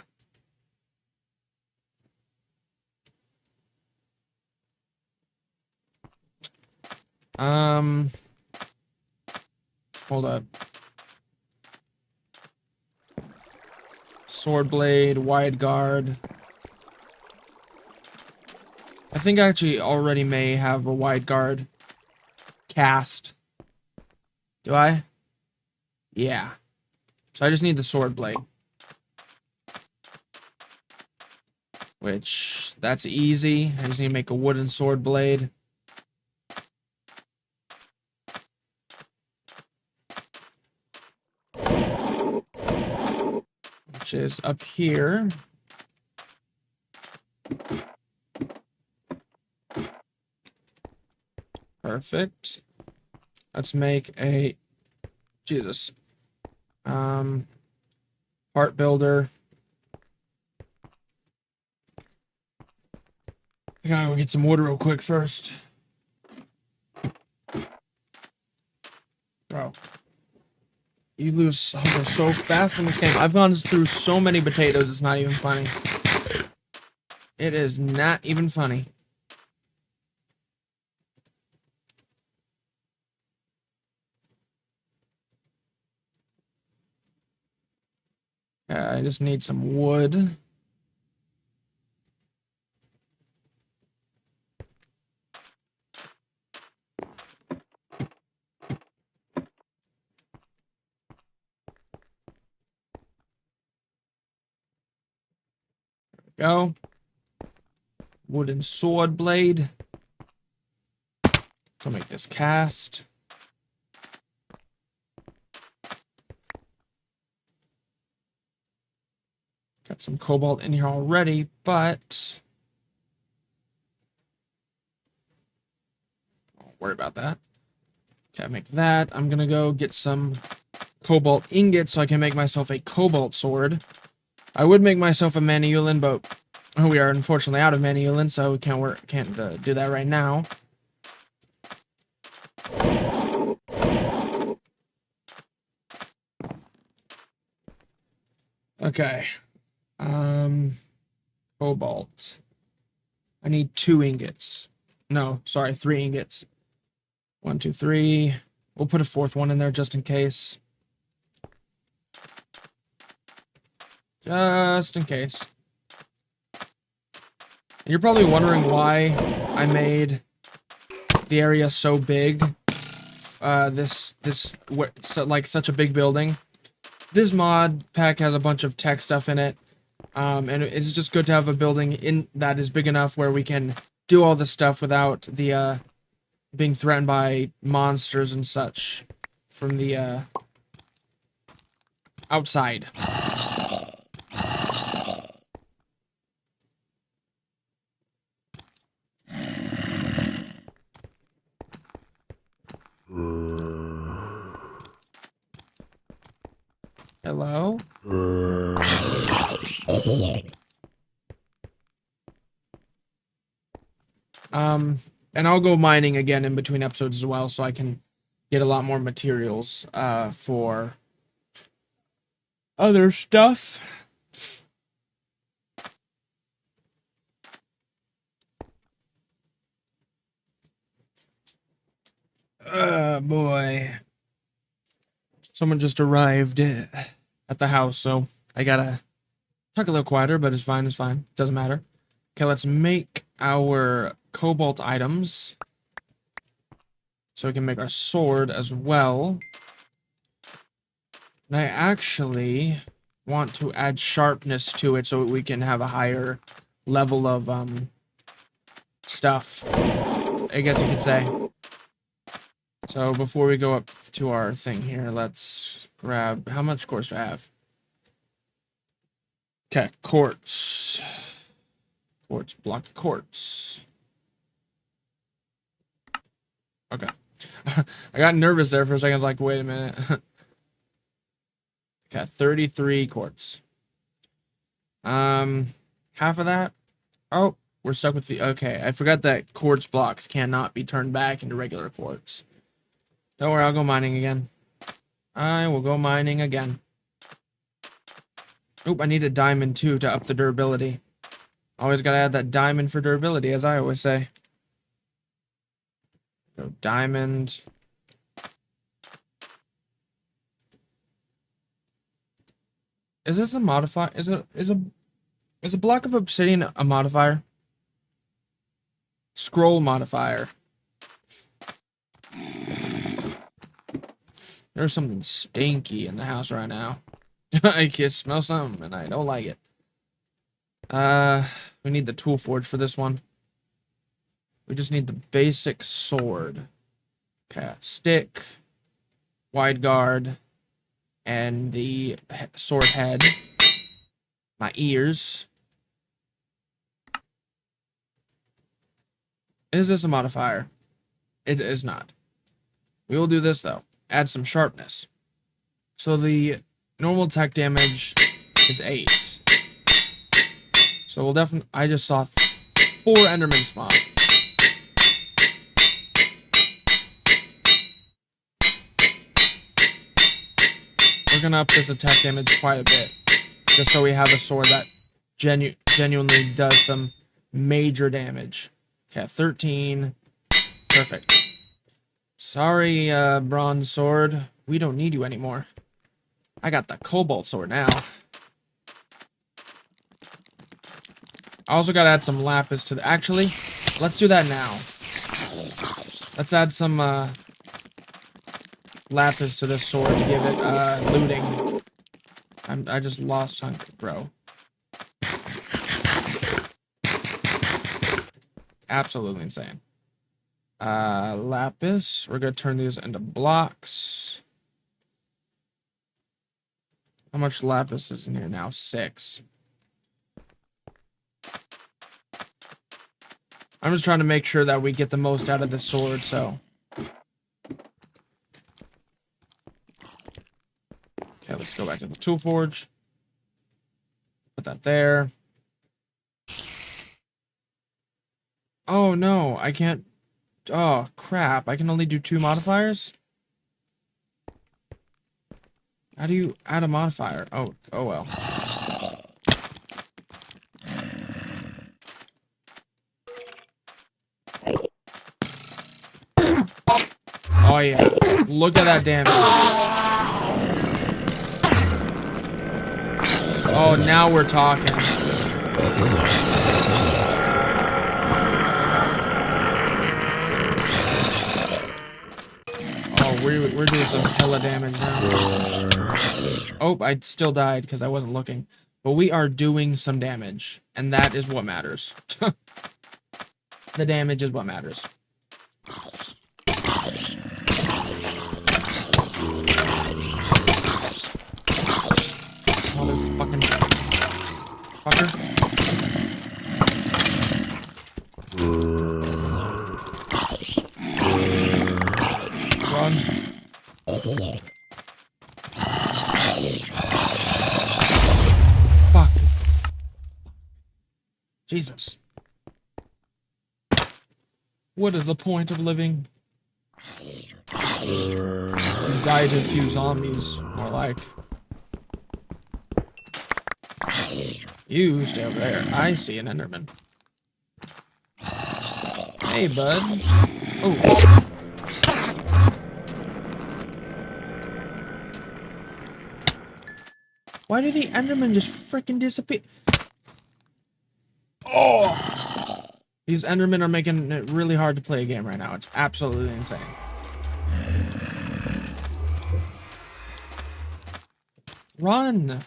Hold up. Sword blade, wide guard. I think I actually already may have a wide guard cast. Do I? Yeah. So I just need the sword blade. Which, that's easy. I just need to make a wooden sword blade. which is up here. Perfect. Let's make a Jesus. Part builder. I gotta go get some wood real quick first. Bro. You lose hunger so fast in this game. I've gone through so many potatoes, it's not even funny. It is not even funny. I just need some wood. Go. Wooden sword blade. So make this cast. Got some cobalt in here already, but don't worry about that. Okay, make that. I'm gonna go get some cobalt ingots so I can make myself a cobalt sword. I would make myself a Manulan, but we are unfortunately out of Manulan, so we can't do that right now. Okay. Cobalt. I need 2 ingots. No, sorry, 3 ingots. 1, 2, 3. We'll put a 4th one in there just in case. Just in case. And you're probably wondering why I made the area so big. Like such a big building. This mod pack has a bunch of tech stuff in it. And it's just good to have a building in that is big enough where we can do all this stuff without the being threatened by monsters and such from the outside. Hello? And I'll go mining again in between episodes as well, so I can get a lot more materials, for other stuff. Boy. Someone just arrived at the house, so I gotta talk a little quieter, but it's fine, Doesn't matter. Okay, let's make our cobalt items. So we can make our sword as well. And I actually want to add sharpness to it so we can have a higher level of stuff, I guess you could say. So before we go up to our thing here, let's grab, how much quartz do I have? Okay, quartz. Block of quartz. Okay. I got nervous there for a second. I was like, wait a minute. Okay, 33 quartz. Half of that. Oh, we're stuck with the, okay. I forgot that quartz blocks cannot be turned back into regular quartz. Don't worry, I'll go mining again. I will go mining again. Oop, I need a diamond too to up the durability. Always gotta add that diamond for durability, as I always say. Go diamond. Is this a modifier? Is a block of obsidian a modifier? Scroll modifier. There's something stinky in the house right now. I can smell something and I don't like it. We need the tool forge for this one. We just need the basic sword. Okay, stick, wide guard, and the sword head. My ears. Is this a modifier? It is not. We will do this though. Add some sharpness. So the normal attack damage is 8. So we'll definitely... I just saw 4 Endermen spawn. We're gonna up this attack damage quite a bit. Just so we have a sword that genuinely does some major damage. Okay, 13. Perfect. Sorry, bronze sword. We don't need you anymore. I got the cobalt sword now. I also gotta add some lapis to the... Actually, let's do that now. Let's add some, lapis to this sword to give it, looting. I just lost chunk, bro. Absolutely insane. Lapis. We're gonna turn these into blocks. How much lapis is in here now? 6. I'm just trying to make sure that we get the most out of this sword, so. Okay, let's go back to the tool forge. Put that there. Oh no, I can't. Oh crap, I can only do 2 modifiers? How do you add a modifier? Oh well. Oh yeah, look at that damage. Oh, now we're talking. Oh, we're doing some hella damage now. Oh, I still died because I wasn't looking. But we are doing some damage, and that is what matters. The damage is what matters. Motherfucking fucker. Run. Fuck. Jesus. What is the point of living? You die to a few zombies, more like. You stay over there. I see an Enderman. Hey, bud. Oh. Why do the Endermen just freaking disappear? Oh! These Endermen are making it really hard to play a game right now. It's absolutely insane. Run!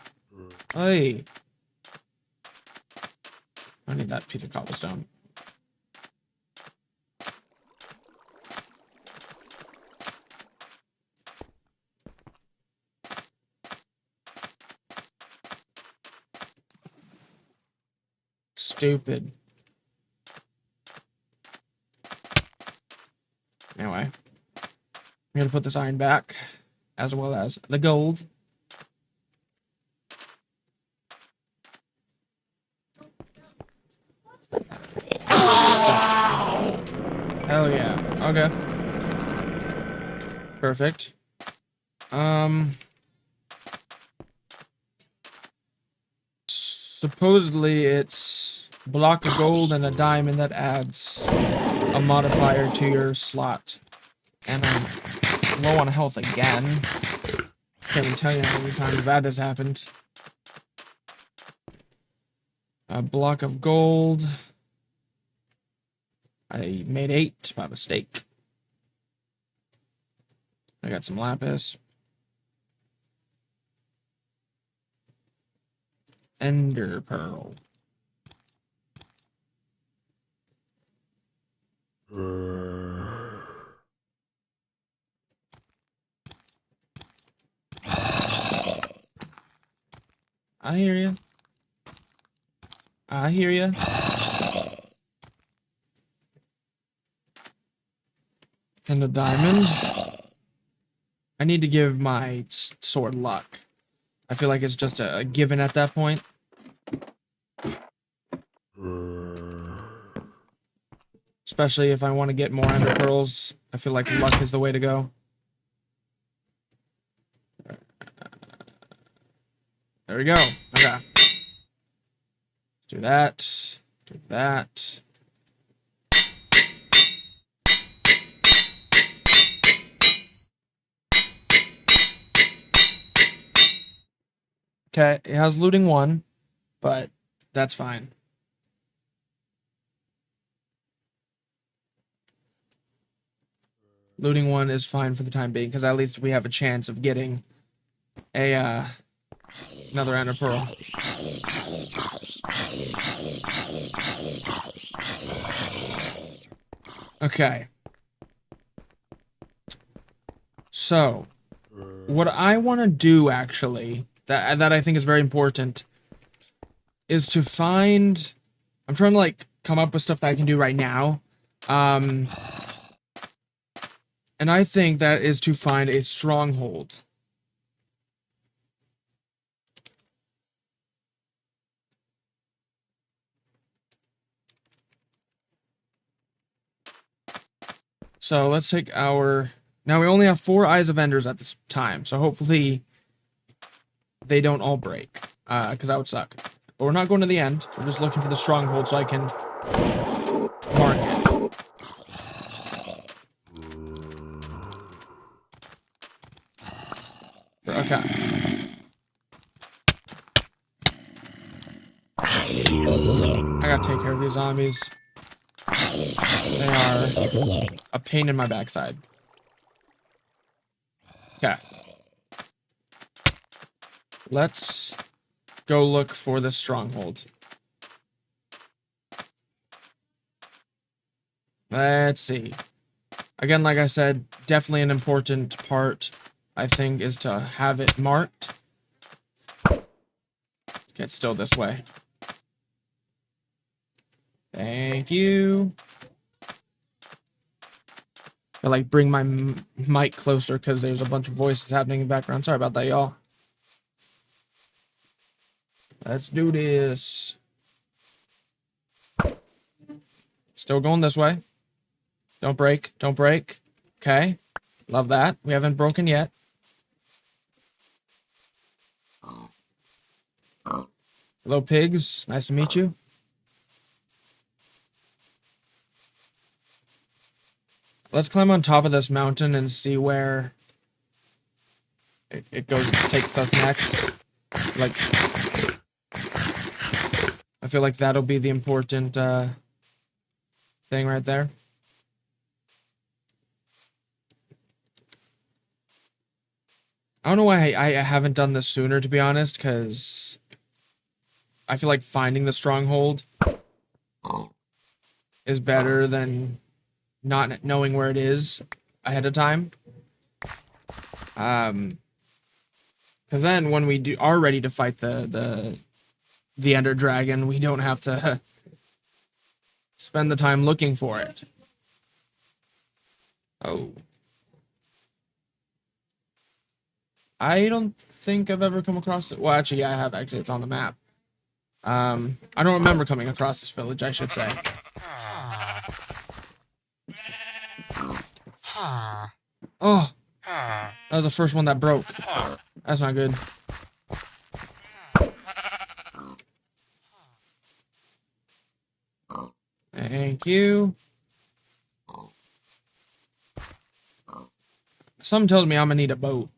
Hey. I need that piece of cobblestone. Stupid. Anyway. I'm gonna put this iron back, as well as the gold. Hell yeah. Okay. Perfect. Supposedly it's a block of gold and a diamond that adds a modifier to your slot. And I'm low on health again. Can't even tell you how many times that has happened. A block of gold. I made 8 by mistake. I got some lapis. Ender pearl. I hear you. I hear you. And a diamond. I need to give my sword luck. I feel like it's just a given at that point. Especially if I want to get more ender pearls. I feel like luck is the way to go. There we go. Okay. Do that. Do that. Okay, it has looting 1, but that's fine. Looting 1 is fine for the time being, because at least we have a chance of getting a, another ender pearl. Okay. So, what I want to do, actually, that I think is very important, is to find... I'm trying to, like, come up with stuff that I can do right now. And I think that is to find a stronghold. So let's take our... Now we only have 4 Eyes of Enders at this time, so hopefully they don't all break, because that would suck. But we're not going to the end. We're just looking for the stronghold so I can mark it. Okay. I gotta take care of these zombies. They are a pain in my backside. Okay. Let's go look for this stronghold. Let's see. Again, like I said, definitely an important part, I think, is to have it marked. Okay, it's still this way. Thank you. I like bring my mic closer because there's a bunch of voices happening in the background. Sorry about that, y'all. Let's do this. Still going this way. Don't break. Don't break. Okay. Love that. We haven't broken yet. Hello, pigs. Nice to meet you. Let's climb on top of this mountain and see where it goes, takes us next. Like, I feel like that'll be the important thing right there. I don't know why I haven't done this sooner, to be honest, because I feel like finding the stronghold is better than not knowing where it is ahead of time. Because then when we are ready to fight the Ender Dragon, we don't have to spend the time looking for it. Oh. I don't think I've ever come across it. Well, actually, yeah, I have. Actually, it's on the map. I don't remember coming across this village, I should say. Oh, that was the first one that broke. That's not good. Thank you. Something tells me I'm gonna need a boat.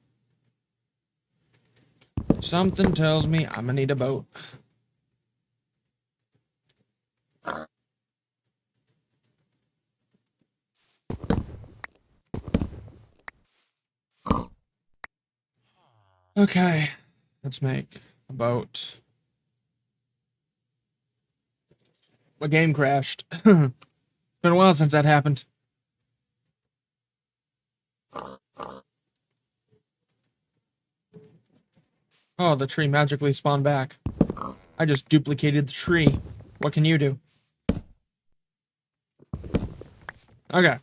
Something tells me I'm gonna need a boat. Okay, let's make a boat. My game crashed. Been a while since that happened. Oh, the tree magically spawned back. I just duplicated the tree. What can you do? Okay.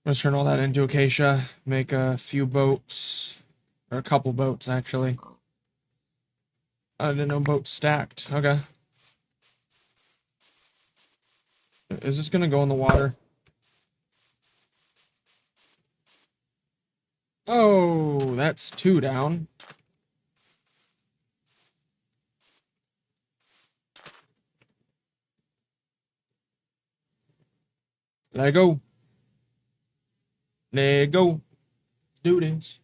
Let's turn all that into acacia. Make a few boats. Or a couple boats, actually. I didn't know boats stacked. Okay. Is this gonna go in the water? Oh, that's 2 down. Let go. Let go. Do this.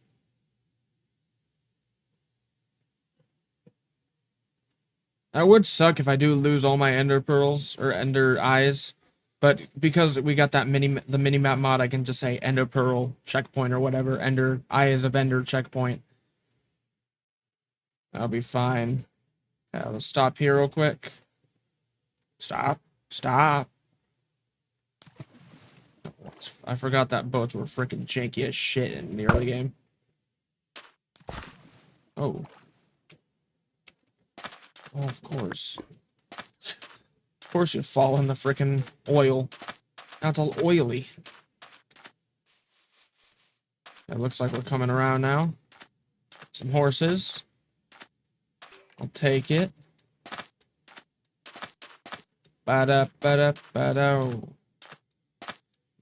That would suck if I do lose all my ender pearls or ender eyes. But because we got that the mini map mod, I can just say ender pearl checkpoint or whatever. Ender eyes of ender checkpoint. That'll be fine. Let's stop here real quick. Stop. Stop. I forgot that boats were freaking janky as shit in the early game. Oh. Oh, of course. Of course you fall in the freaking oil. Now it's all oily. It looks like we're coming around now. Some horses. I'll take it. Ba-da, ba-da, ba-da.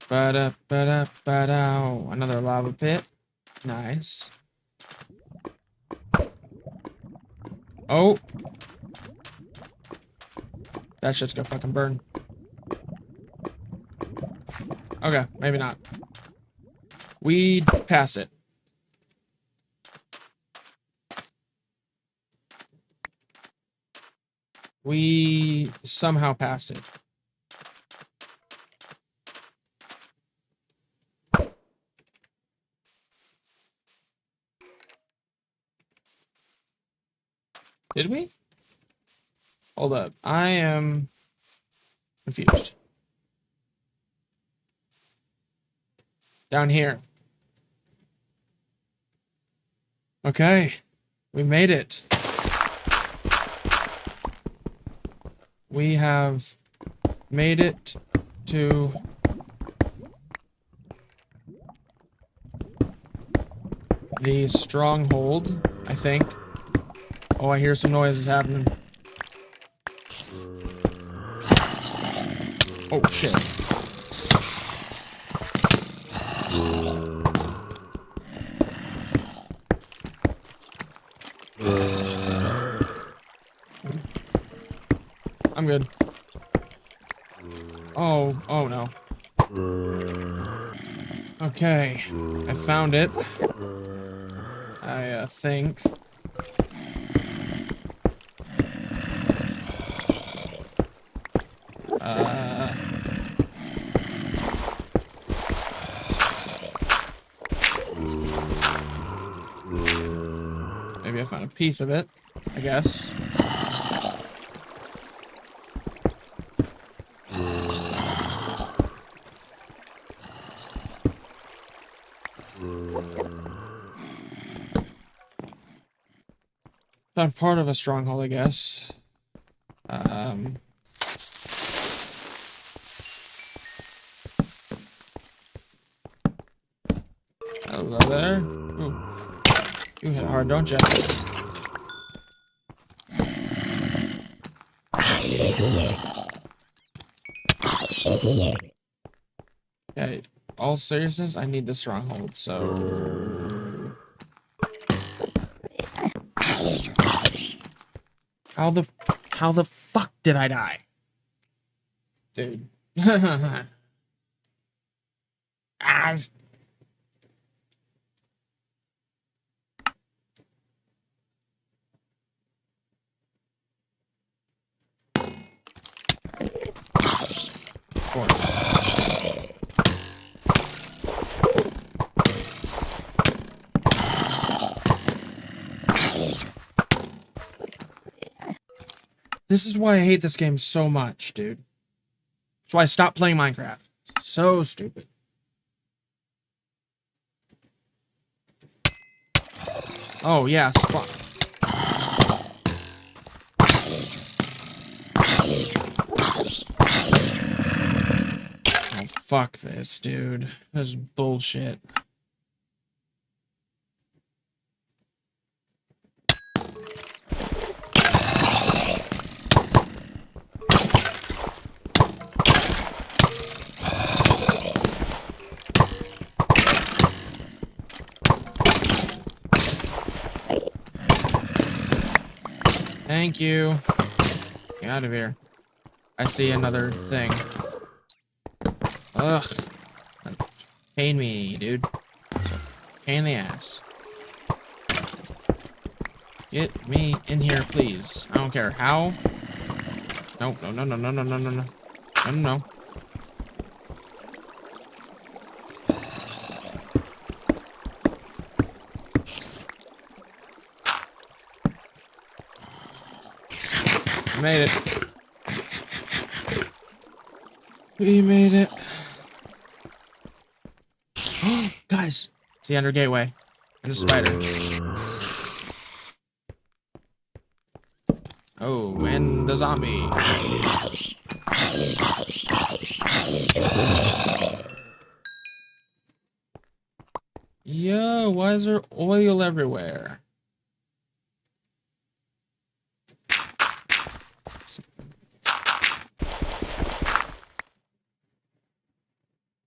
Ba-da, ba-da, ba-da. Another lava pit. Nice. Oh. That shit's gonna fucking burn. Okay, maybe not. We passed it. We somehow passed it. Did we? Hold up. I am confused. Down here. Okay. We made it. We have made it to the stronghold, I think. Oh, I hear some noises happening. Oh, shit. I'm good. Oh no. Okay. I found it. I think. Maybe I found a piece of it, I guess. Found part of a stronghold, I guess. Hello there. Ooh. You hit hard, don't you? Okay, all seriousness, I need the stronghold, so... How the fuck did I die? Dude. Ah. Of course. This is why I hate this game so much, dude. That's why I stopped playing Minecraft. So stupid. Oh, yeah, spawn. Fuck this, dude. This is bullshit. Thank you. Get out of here. I see another thing. Ugh. Pain me, dude. Pain in the ass. Get me in here, please. I don't care how. No, no, no, no, no, no, no, no, no. No, no, no. We made it. We made it. Guys, it's the Ender Gateway. And a spider. Oh, and the zombie. Yo, why is there oil everywhere?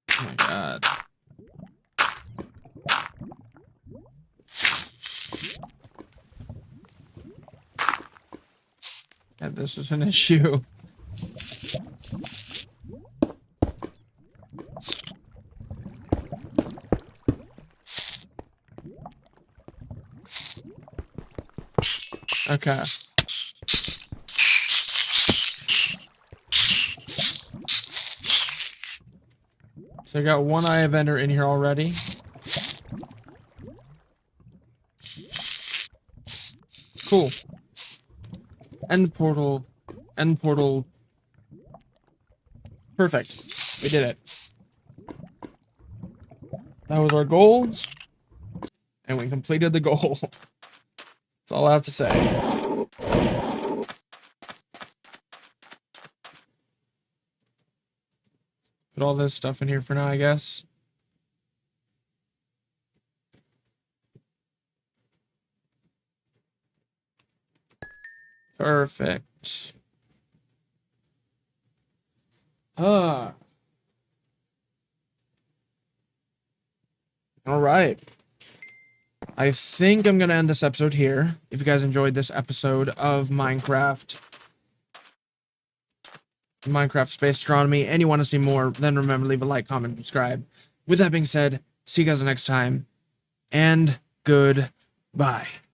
Oh my god. Yeah, this is an issue. Okay. So I got one Eye of Ender in here already. Cool. End portal. End portal. Perfect. We did it. That was our goal. And we completed the goal. That's all I have to say. Put all this stuff in here for now, I guess. Perfect. All right. I think I'm going to end this episode here. If you guys enjoyed this episode of Minecraft Space Astronomy, and you want to see more, then remember, leave a like, comment, subscribe. With that being said, see you guys next time, and goodbye.